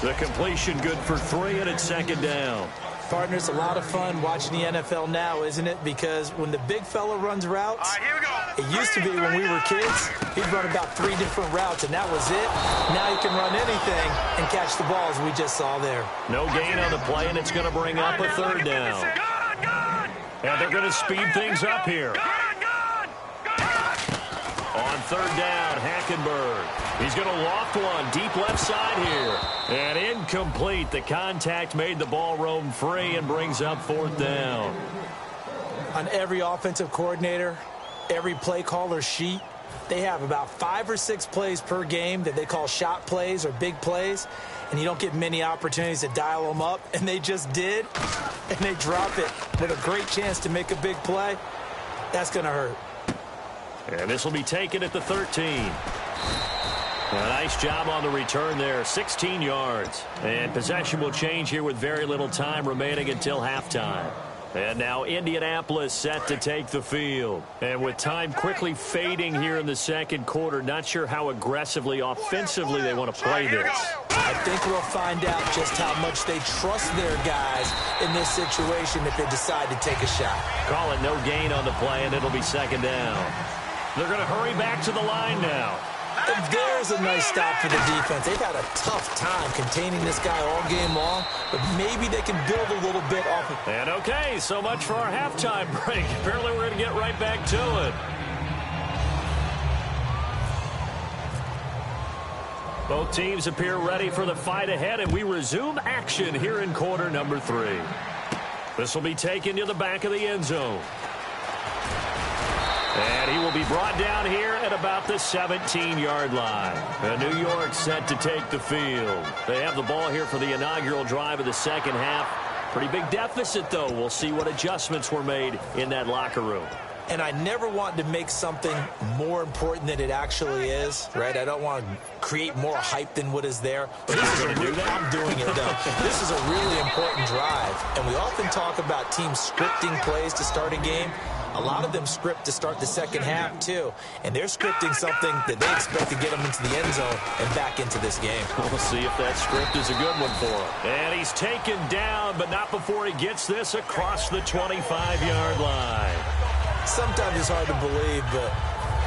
B: The completion good for 3, and it's second down.
D: Partner, it's a lot of fun watching the NFL now, isn't it? Because when the big fella runs routes, it used to be when we were kids, he'd run about 3 different routes, and that was it. Now he can run anything and catch the balls we just saw there.
B: No gain on the play, and it's going to bring up a 3rd down. And they're going to speed things up here. On 3rd down, Hackenberg. He's going to loft one deep left side here. And incomplete. The contact made the ball roam free and brings up 4th down.
D: On every offensive coordinator, every play caller sheet, they have about 5 or 6 plays per game that they call shot plays or big plays. And you don't get many opportunities to dial them up. And they just did. And they drop it with a great chance to make a big play. That's going to hurt.
B: And this will be taken at the 13. A nice job on the return there, 16 yards. And possession will change here with very little time remaining until halftime. And now Indianapolis set to take the field. And with time quickly fading here in the second quarter, not sure how aggressively, offensively they want to play this.
D: I think we'll find out just how much they trust their guys in this situation if they decide to take a shot.
B: Call it no gain on the play, and it'll be second down. They're going to hurry back to the line now.
D: And there's a nice stop for the defense. They've had a tough time containing this guy all game long, but maybe they can build a little bit off of it.
B: And okay, so much for our halftime break. Apparently we're going to get right back to it. Both teams appear ready for the fight ahead, and we resume action here in quarter number 3. This will be taken to the back of the end zone. And he will be brought down here at about the 17-yard line. And New York set to take the field. They have the ball here for the inaugural drive of the second half. Pretty big deficit, though. We'll see what adjustments were made in that locker room.
D: And I never want to make something more important than it actually is, right? I don't want to create more hype than what is there. But this is I'm doing it, though. This is a really important drive. And we often talk about teams scripting plays to start a game. A lot of them script to start the second half, too. And they're scripting something that they expect to get them into the end zone and back into this game.
B: We'll see if that script is a good one for him. And he's taken down, but not before he gets this across the 25-yard line.
D: Sometimes it's hard to believe, but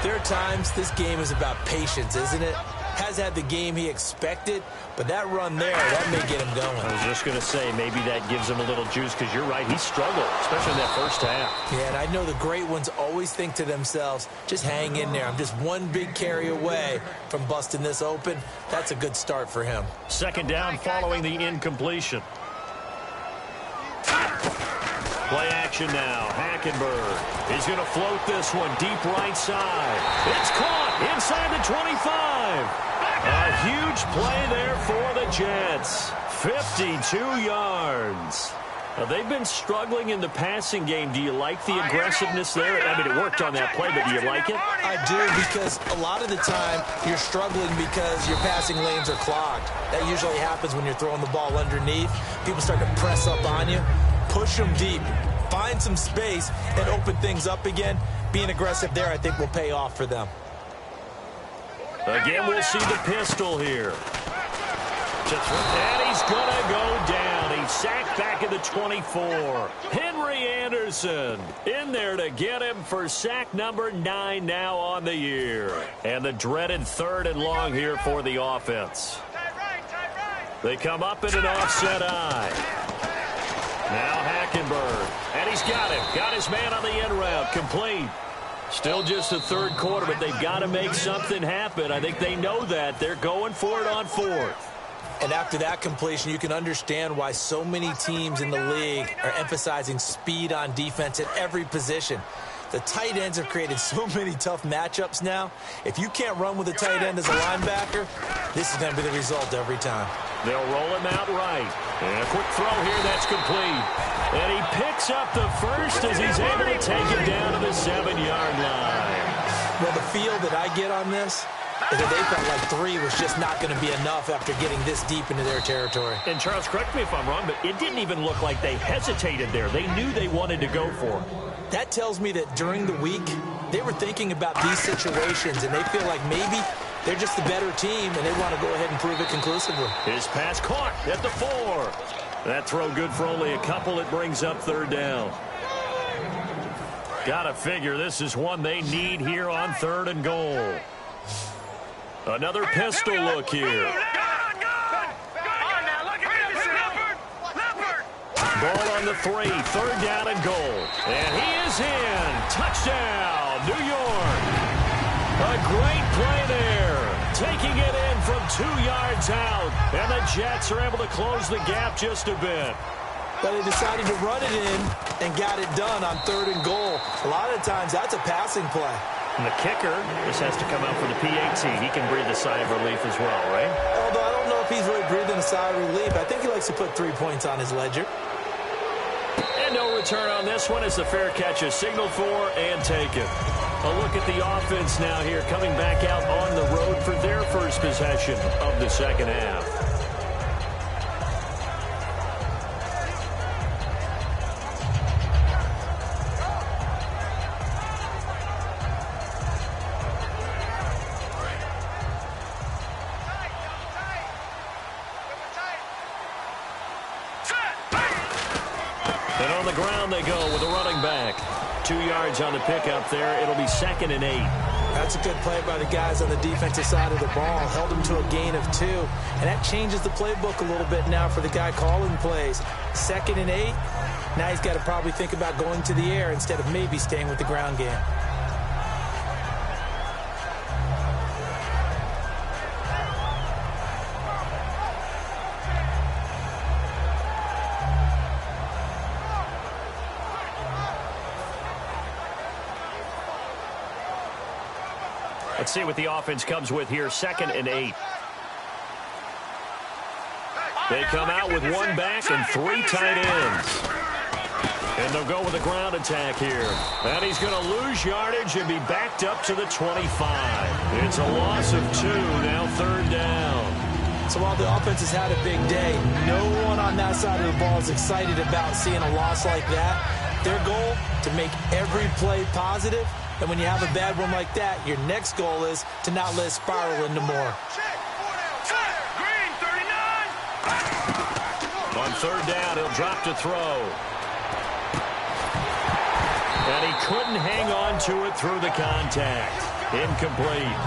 D: there are times this game is about patience, isn't it? Has had the game he expected, but that run there, that may get him going.
B: I was just going to say, maybe that gives him a little juice, because you're right, he struggled, especially in that first half.
D: Yeah, and I know the great ones always think to themselves, just hang in there. I'm just one big carry away from busting this open. That's a good start for him.
B: Second down following the incompletion. Play action now. Hackenberg is going to float this one deep right side. It's caught inside the 25. A huge play there for the Jets. 52 yards. Now, they've been struggling in the passing game. Do you like the aggressiveness there? I mean, it worked on that play, but do you like it?
D: I do, because a lot of the time you're struggling because your passing lanes are clogged. That usually happens when you're throwing the ball underneath. People start to press up on you. Push them deep. Find some space and open things up again. Being aggressive there, I think, will pay off for them.
B: Again, we'll see the pistol here. And he's going to go down. He's sacked back at the 24. Henry Anderson in there to get him for sack number 9 now on the year. And the dreaded 3rd and long here for the offense. They come up in an offset eye. Now Hackenberg, and he's got him. Got his man on the end route, complete. Still just the third quarter, but they've got to make something happen. I think they know that. They're going for it on 4th.
D: And after that completion, you can understand why so many teams in the league are emphasizing speed on defense at every position. The tight ends have created so many tough matchups now. If you can't run with a tight end as a linebacker, this is going to be the result every time.
B: They'll roll him out right. And a quick throw here, that's complete. And he picks up the first as he's able to take it down to the 7-yard line.
D: Well, the feel that I get on this is that they felt like 3 was just not going to be enough after getting this deep into their territory.
B: And Charles, correct me if I'm wrong, but it didn't even look like they hesitated there. They knew they wanted to go for it.
D: That tells me that during the week, they were thinking about these situations, and they feel like maybe they're just the better team, and they want to go ahead and prove it conclusively.
B: His pass caught at the 4. That throw good for only a couple. It brings up 3rd down. Got to figure this is one they need here on 3rd and goal. Another pistol look here. Ball on the 3, 3rd down and goal. And he is in. Touchdown, New York. A great play there. Taking it in from 2 yards out. And the Jets are able to close the gap just a bit.
D: But they decided to run it in and got it done on 3rd and goal. A lot of times that's a passing play.
B: And the kicker just has to come out for the PAT. He can breathe a sigh of relief as well, right?
D: Although I don't know if he's really breathing a sigh of relief. I think he likes to put 3 points on his ledger.
B: And no return on this one as the fair catch is signaled for and taken. A look at the offense now here, coming back out on the road for their first possession of the second half. And on the ground they go with a running back. 2 yards on the pickup there. It'll be 2nd and 8.
D: That's a good play by the guys on the defensive side of the ball. Held them to a gain of 2. And that changes the playbook a little bit now for the guy calling plays. 2nd and 8. Now he's got to probably think about going to the air instead of maybe staying with the ground game.
B: Let's see what the offense comes with here. 2nd and 8. They come out with 1 back and 3 tight ends. And they'll go with a ground attack here. And he's going to lose yardage and be backed up to the 25. It's a loss of 2, now 3rd down.
D: So while the offense has had a big day, no one on that side of the ball is excited about seeing a loss like that. Their goal, to make every play positive. And when you have a bad one like that, your next goal is to not let it spiral into more.
C: Green, 39.
B: On 3rd down, he'll drop to throw. And he couldn't hang on to it through the contact. Incomplete.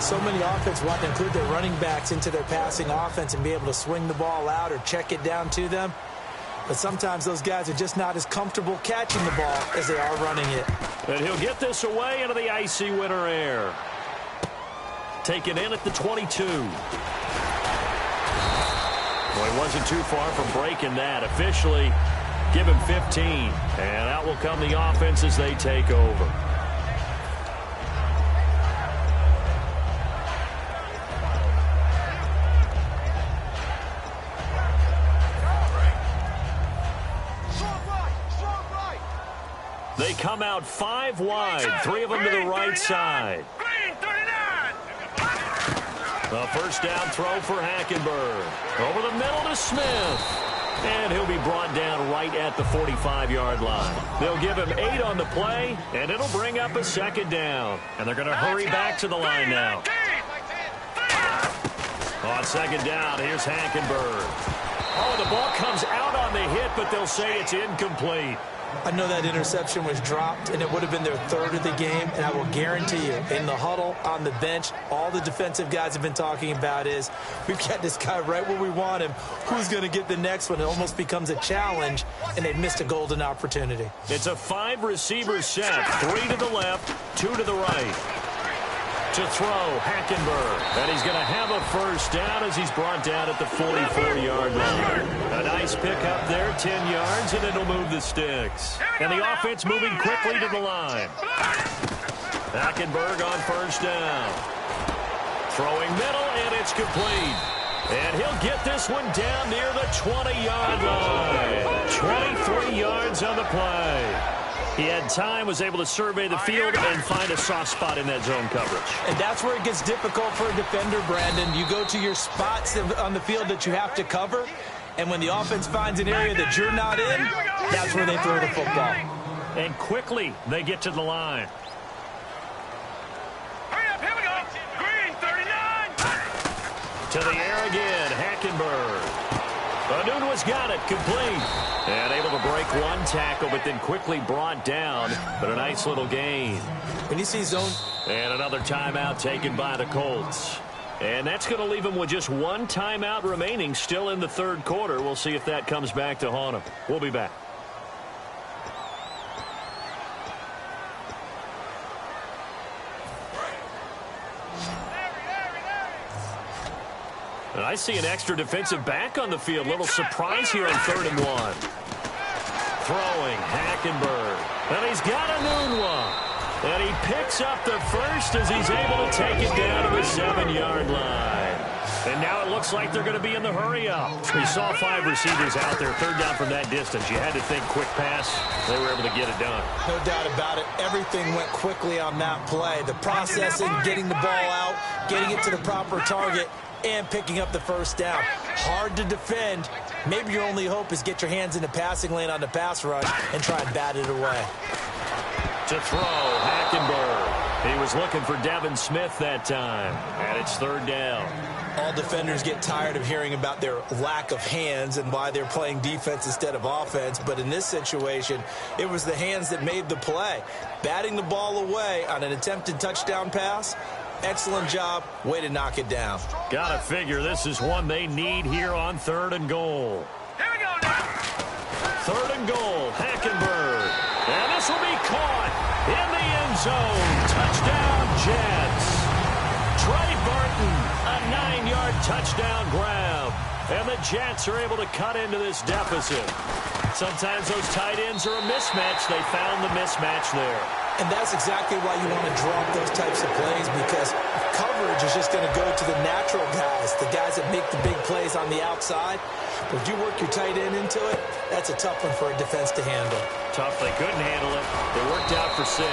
D: So many offenses want to include their running backs into their passing offense and be able to swing the ball out or check it down to them. But sometimes those guys are just not as comfortable catching the ball as they are running it.
B: And he'll get this away into the icy winter air. Taken in at the 22. Well, he wasn't too far from breaking that. Officially, give him 15. And out will come the offense as they take over. They come out 5 wide, 3 of them to the right side.
C: Green, 39.
B: The first down throw for Hackenberg. Over the middle to Smith. And he'll be brought down right at the 45-yard line. They'll give him 8 on the play, and it'll bring up a 2nd down. And they're going to hurry back to the line now. On 2nd down, here's Hackenberg. Oh, the ball comes out on the hit, but they'll say it's incomplete.
D: I know that interception was dropped, and it would have been their 3rd of the game, and I will guarantee you, in the huddle, on the bench, all the defensive guys have been talking about is, we've got this guy right where we want him. Who's going to get the next one? It almost becomes a challenge, and they've missed a golden opportunity.
B: It's a 5-receiver set, 3 to the left, 2 to the right. To throw, Hackenberg. And he's going to have a first down as he's brought down at the 44-yard line. A nice pickup there, 10 yards, and it'll move the sticks. And the offense moving quickly to the line. Hackenberg on first down. Throwing middle, and it's complete. And he'll get this one down near the 20-yard line. 23 yards on the play. He had time, was able to survey the field and find a soft spot in that zone coverage.
D: And that's where it gets difficult for a defender, Brandon. You go to your spots on the field that you have to cover, and when the offense finds an area that you're not in, that's where they throw the football.
B: And quickly, they get to the line.
C: Hurry up, here we go. Green, 39.
B: To the air again, Hackenberg. Anunua's got it, complete. And able to break one tackle, but then quickly brought down. But a nice little gain.
D: When you see zone...
B: And another timeout taken by the Colts. And that's going to leave them with just 1 timeout remaining still in the 3rd quarter. We'll see if that comes back to haunt them. We'll be back. And I see an extra defensive back on the field. Little surprise here on 3rd and 1. Throwing, Hackenberg. And he's got Anunua. And he picks up the first as he's able to take it down to the 7-yard line. And now it looks like they're going to be in the hurry-up. We saw 5 receivers out there, 3rd down from that distance. You had to think quick pass. They were able to get it done.
D: No doubt about it. Everything went quickly on that play. The processing, getting the ball out, getting it to the proper target, and picking up the first down. Hard to defend. Maybe your only hope is get your hands in the passing lane on the pass rush and try and bat it away.
B: To throw, Hackenberg. He was looking for Devin Smith that time, and it's 3rd down.
D: All defenders get tired of hearing about their lack of hands and why they're playing defense instead of offense. But in this situation, it was the hands that made the play. Batting the ball away on an attempted touchdown pass, excellent job. Way to knock it down.
B: Gotta figure this is one they need here on 3rd and goal.
C: Here we go now.
B: 3rd and goal, Hackenberg. And this will be caught in the end zone. Touchdown, Jets. Trey Burton, a 9-yard touchdown grab. And the Jets are able to cut into this deficit. Sometimes those tight ends are a mismatch. They found the mismatch there.
D: And that's exactly why you want to drop those types of plays, because coverage is just going to go to the natural guys, the guys that make the big plays on the outside. But if you work your tight end into it, that's a tough one for a defense to handle.
B: Tough. They couldn't handle it. They worked out for 6.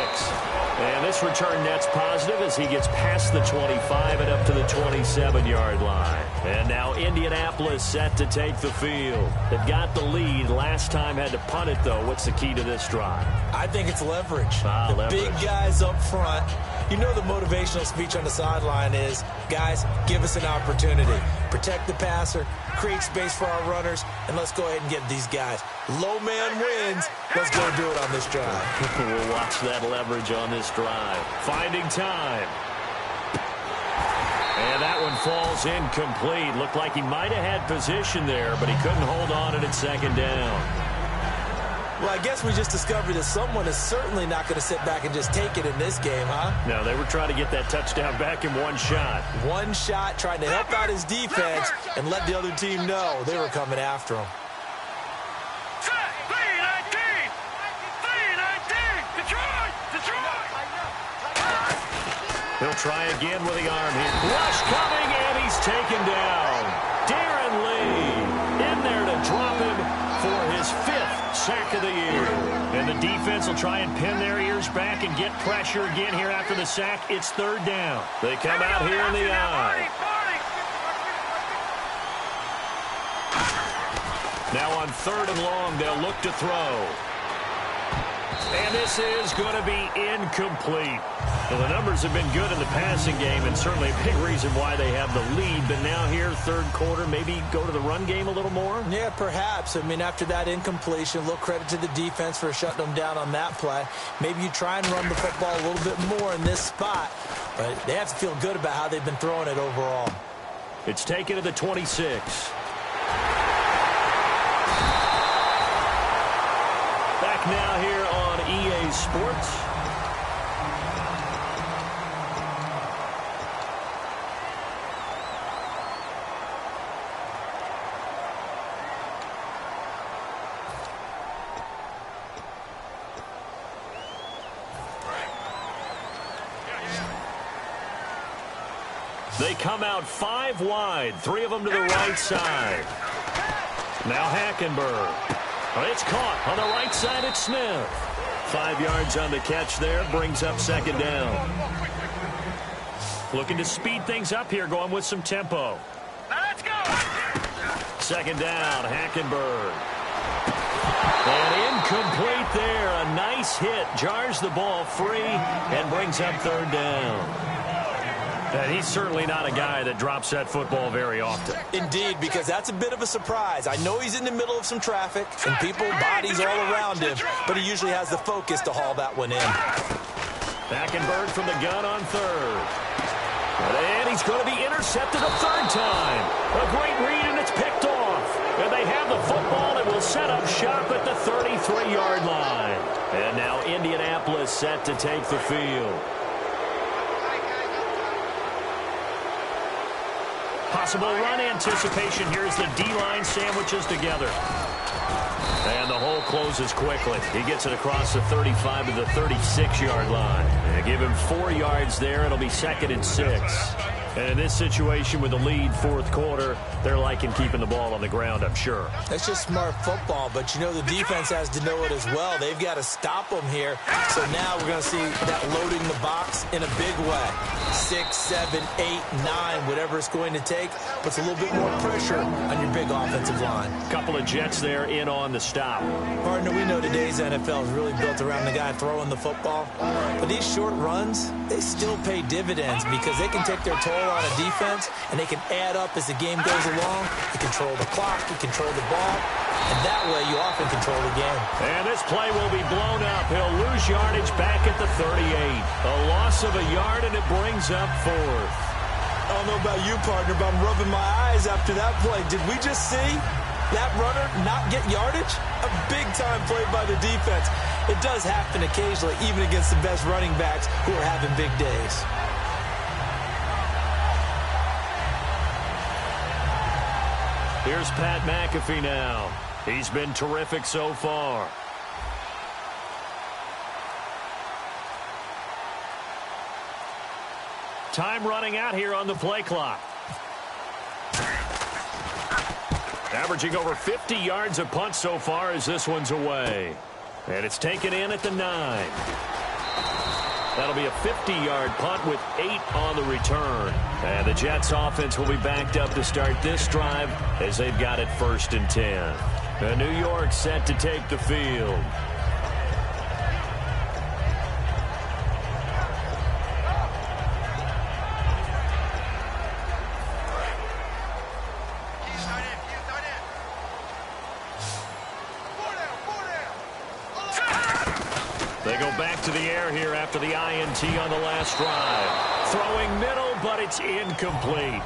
B: And this return net's positive as he gets past the 25 and up to the 27-yard line. And now Indianapolis set to take the field. They've got the lead. Last time had to punt it, though. What's the key to this drive?
D: I think it's leverage.
B: Leverage.
D: Big guys up front. You know the motivational speech on the sideline is, guys, give us an opportunity. Protect the passer, create space for our runners, and let's go ahead and get these guys. Low man wins. Let's go do it on this drive.
B: We'll watch that leverage on this drive. Finding time. And that one falls incomplete. Looked like he might have had position there, but he couldn't hold on at 2nd down.
D: Well, I guess we just discovered that someone is certainly not going to sit back and just take it in this game, huh?
B: No, they were trying to get that touchdown back in one shot.
D: One shot, trying to help out his defense and let the other team know they were coming after him.
B: He'll try again with the arm here. Rush coming, and he's taken down. Darren Lee in there to drop him for his 5th sack of the year. And the defense will try and pin their ears back and get pressure again here after the sack. It's 3rd down. They come out here in the eye. Now on 3rd and long, they'll look to throw. And this is going to be incomplete. Well, the numbers have been good in the passing game, and certainly a big reason why they have the lead. But now here, 3rd quarter, maybe go to the run game a little more?
D: Yeah, perhaps. I mean, after that incompletion, a little credit to the defense for shutting them down on that play. Maybe you try and run the football a little bit more in this spot. But they have to feel good about how they've been throwing it overall.
B: It's taken to the 26. Back now here on EA Sports. They come out 5 wide, 3 of them to the right side. Now Hackenberg. It's caught on the right side at Smith. 5 yards on the catch there, brings up 2nd down. Looking to speed things up here, going with some tempo.
C: Let's go.
B: 2nd down, Hackenberg. And incomplete there. A nice hit. Jars the ball free and brings up 3rd down. And he's certainly not a guy that drops that football very often.
D: Indeed, because that's a bit of a surprise. I know he's in the middle of some traffic and people, bodies all around him, but he usually has the focus to haul that one in.
B: Hackenberg from the gun on 3rd. And he's going to be intercepted a 3rd time. A great read, and it's picked off. And they have the football and will set up shop at the 33-yard line. And now Indianapolis set to take the field. Possible run anticipation here as the D-line sandwiches together. And the hole closes quickly. He gets it across the 35 to the 36-yard line. And give him 4 yards there. It'll be 2nd and 6. And in this situation with the lead 4th quarter, they're liking keeping the ball on the ground, I'm sure.
D: That's just smart football, but you know the defense has to know it as well. They've got to stop them here. So now we're going to see that loading the box in a big way. 6, 7, 8, 9, whatever it's going to take, puts a little bit more pressure on your big offensive line.
B: Couple of Jets there in on the stop.
D: Partner, we know today's NFL is really built around the guy throwing the football. But these short runs, they still pay dividends because they can take their toll on a defense, and they can add up as the game goes along. You control the clock, you control the ball, and that way you often control the game.
B: And this play will be blown up. He'll lose yardage back at the 38. A loss of a yard, and it brings up fourth.
D: I don't know about you, partner, but I'm rubbing my eyes after that play. Did we just see that runner not get yardage? A big-time play by the defense. It does happen occasionally, even against the best running backs who are having big days.
B: Here's Pat McAfee now. He's been terrific so far. Time running out here on the play clock. Averaging over 50 yards a punt so far as this one's away. And it's taken in at the 9. That'll be a 50-yard punt with 8 on the return. And the Jets offense will be backed up to start this drive as they've got it 1st and 10. And New York set to take the field. They go back to the air here after the INT on the last drive. Throwing middle, but it's incomplete.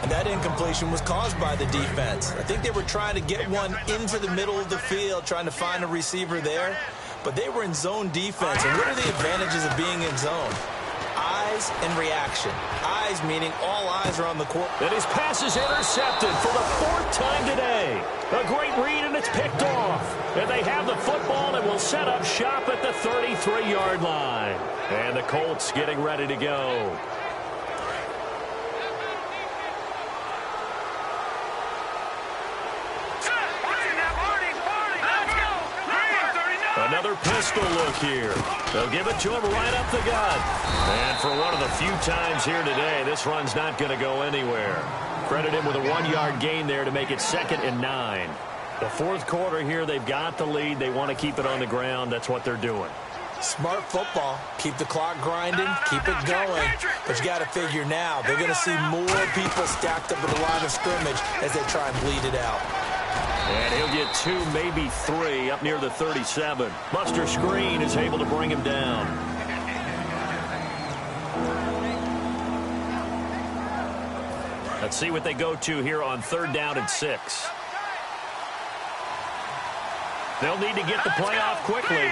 D: And that incompletion was caused by the defense. I think they were trying to get one into the middle of the field, trying to find a receiver there. But they were in zone defense. And what are the advantages of being in zone? Eyes and reaction. Eyes meaning all eyes are on the court.
B: And his pass is intercepted for the 4th time today. A great read, and it's picked off. And they have the football and will set up shop at the 33-yard line. And the Colts getting ready to go. Another pistol look here. They'll give it to him right up the gut. And for one of the few times here today, this run's not going to go anywhere. Credit him with a 1-yard gain there to make it 2nd and 9. The 4th quarter here, they've got the lead. They want to keep it on the ground. That's what they're doing.
D: Smart football. Keep the clock grinding. Keep it going. But you got to figure now, they're going to see more people stacked up at the line of scrimmage as they try and bleed it out.
B: And he'll get 2, maybe 3 up near the 37. Buster Screen is able to bring him down. Let's see what they go to here on 3rd down and 6. They'll need to get the play off quickly.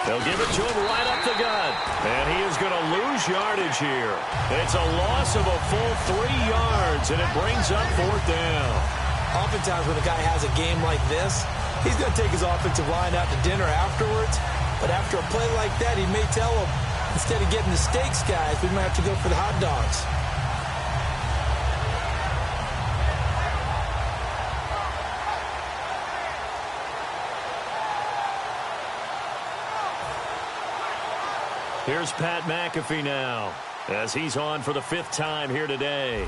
B: They'll give it to him right up the gut. And he is going to lose yardage here. It's a loss of a full 3 yards, and it brings up 4th down.
D: Oftentimes when a guy has a game like this, he's going to take his offensive line out to dinner afterwards. But after a play like that, he may tell them, instead of getting the steaks, guys, we might have to go for the hot dogs.
B: Here's Pat McAfee now as he's on for the 5th time here today.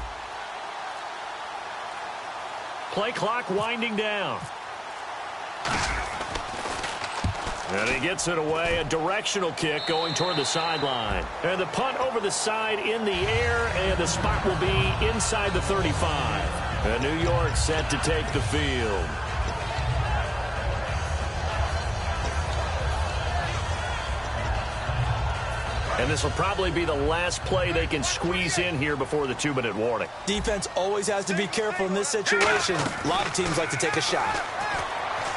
B: Play clock winding down. And he gets it away. A directional kick going toward the sideline. And the punt over the side in the air, and the spot will be inside the 35. And New York set to take the field. And this will probably be the last play they can squeeze in here before the 2-minute warning.
D: Defense always has to be careful in this situation. A lot of teams like to take a shot.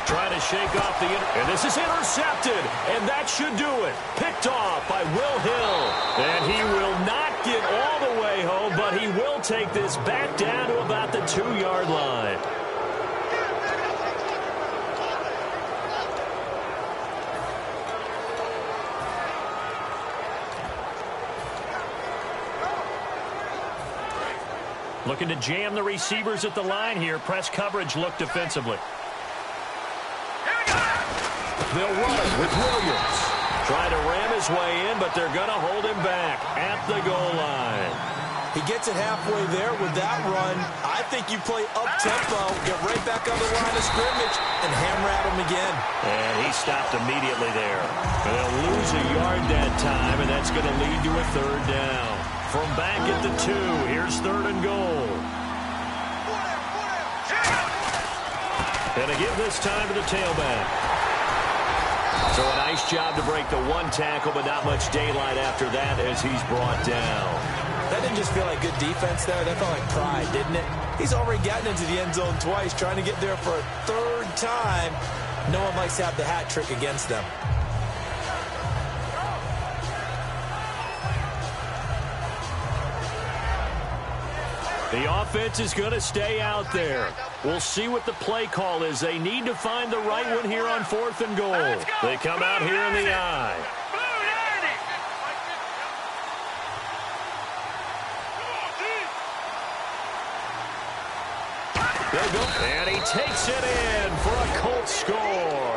B: Trying to shake off the... And this is intercepted. And that should do it. Picked off by Will Hill. And he will not get all the way home, but he will take this back down to about the 2-yard line. Looking to jam the receivers at the line here. Press coverage look defensively. They'll run it with Williams. Trying to ram his way in, but they're going to hold him back at the goal line.
D: He gets it halfway there with that run. I think you play up-tempo, get right back on the line of scrimmage, and hammer at him again.
B: And he stopped immediately there. And they'll lose a yard that time, and that's going to lead to a 3rd down. From back at the 2, here's 3rd and goal. And a give this time to the tailback. So a nice job to break the 1 tackle, but not much daylight after that as he's brought down.
D: That didn't just feel like good defense there. That felt like pride, didn't it? He's already gotten into the end zone twice, trying to get there for a 3rd time. No one likes to have the hat trick against them.
B: The offense is going to stay out there. We'll see what the play call is. They need to find the right one here on 4th and goal. They come out here in the eye. And he takes it in for a Colts score.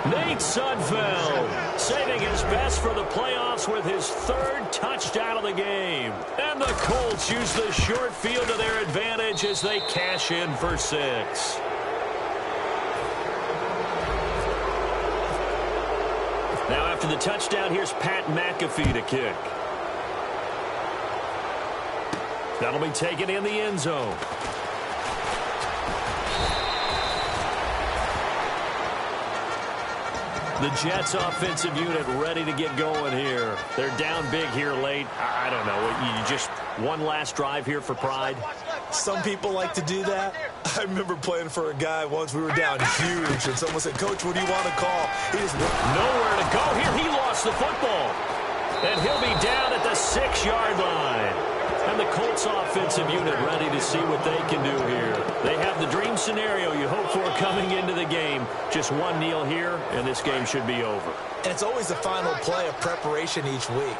B: Nate Sudfeld saving his best for the playoffs with his 3rd touchdown of the game. And the Colts use the short field to their advantage as they cash in for 6. Now after the touchdown, here's Pat McAfee to kick. That'll be taken in the end zone. The Jets offensive unit ready to get going here. They're down big here late. I don't know. You just one last drive here for pride?
D: Some people like to do that. I remember playing for a guy once. We were down huge, and someone said, "Coach, what do you want to call?" He just
B: nowhere to go here. He lost the football. And he'll be down at the 6-yard line. And the Colts offensive unit ready to see what they can do here. They have the dream scenario you hope for coming into the game. Just one kneel here, and this game should be over.
D: And it's always the final play of preparation each week.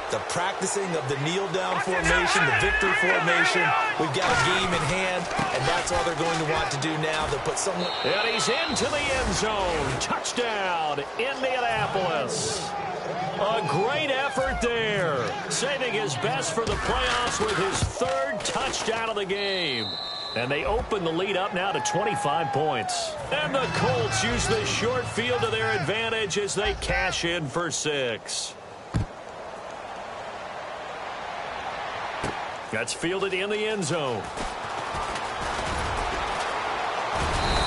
D: The practicing of the kneel-down formation, the victory formation. We've got a game in hand, and that's all they're going to want to do now. They'll put someone...
B: And he's into the end zone. Touchdown, Indianapolis. A great effort there. Saving his best for the playoffs with his 3rd touchdown of the game. And they open the lead up now to 25 points. And the Colts use the short field to their advantage as they cash in for 6. That's fielded in the end zone.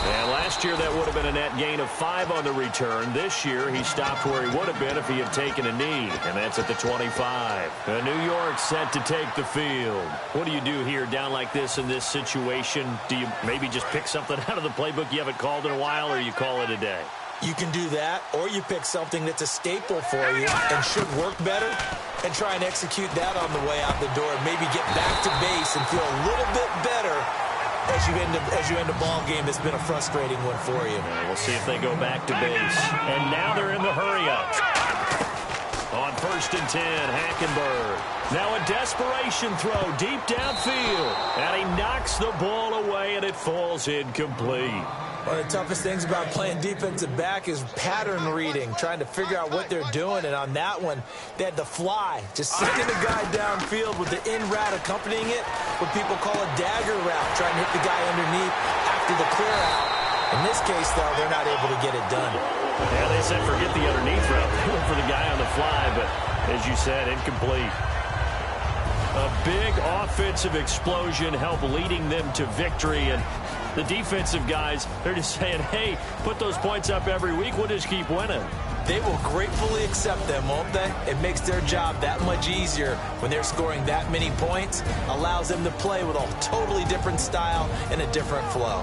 B: And last year that would have been a net gain of 5 on the return. This year he stopped where he would have been if he had taken a knee, and that's at the 25. And New York set to take the field. What do you do here down like this in this situation? Do you maybe just pick something out of the playbook you haven't called in a while, or you call it a day?
D: You can do that, or you pick something that's a staple for you and should work better and try and execute that on the way out the door and maybe get back to base and feel a little bit better as you end a ball game that's been a frustrating one for you.
B: We'll see if they go back to base. And now they're in the hurry-up. On 1st and 10, Hackenberg. Now a desperation throw deep downfield. And he knocks the ball away, and it falls incomplete.
D: One of the toughest things about playing defensive back is pattern reading, trying to figure out what they're doing. And on that one, they had the fly, just sending the guy downfield with the in route accompanying it, what people call a dagger route, trying to hit the guy underneath after the clear out. In this case, though, they're not able to get it done.
B: Yeah, they said forget the underneath route. They went for the guy on the fly, but as you said, incomplete. A big offensive explosion helped leading them to victory, and the defensive guys, they're just saying, hey, put those points up every week, we'll just keep winning.
D: They will gratefully accept them, won't they? It makes their job that much easier when they're scoring that many points, allows them to play with a totally different style and a different flow.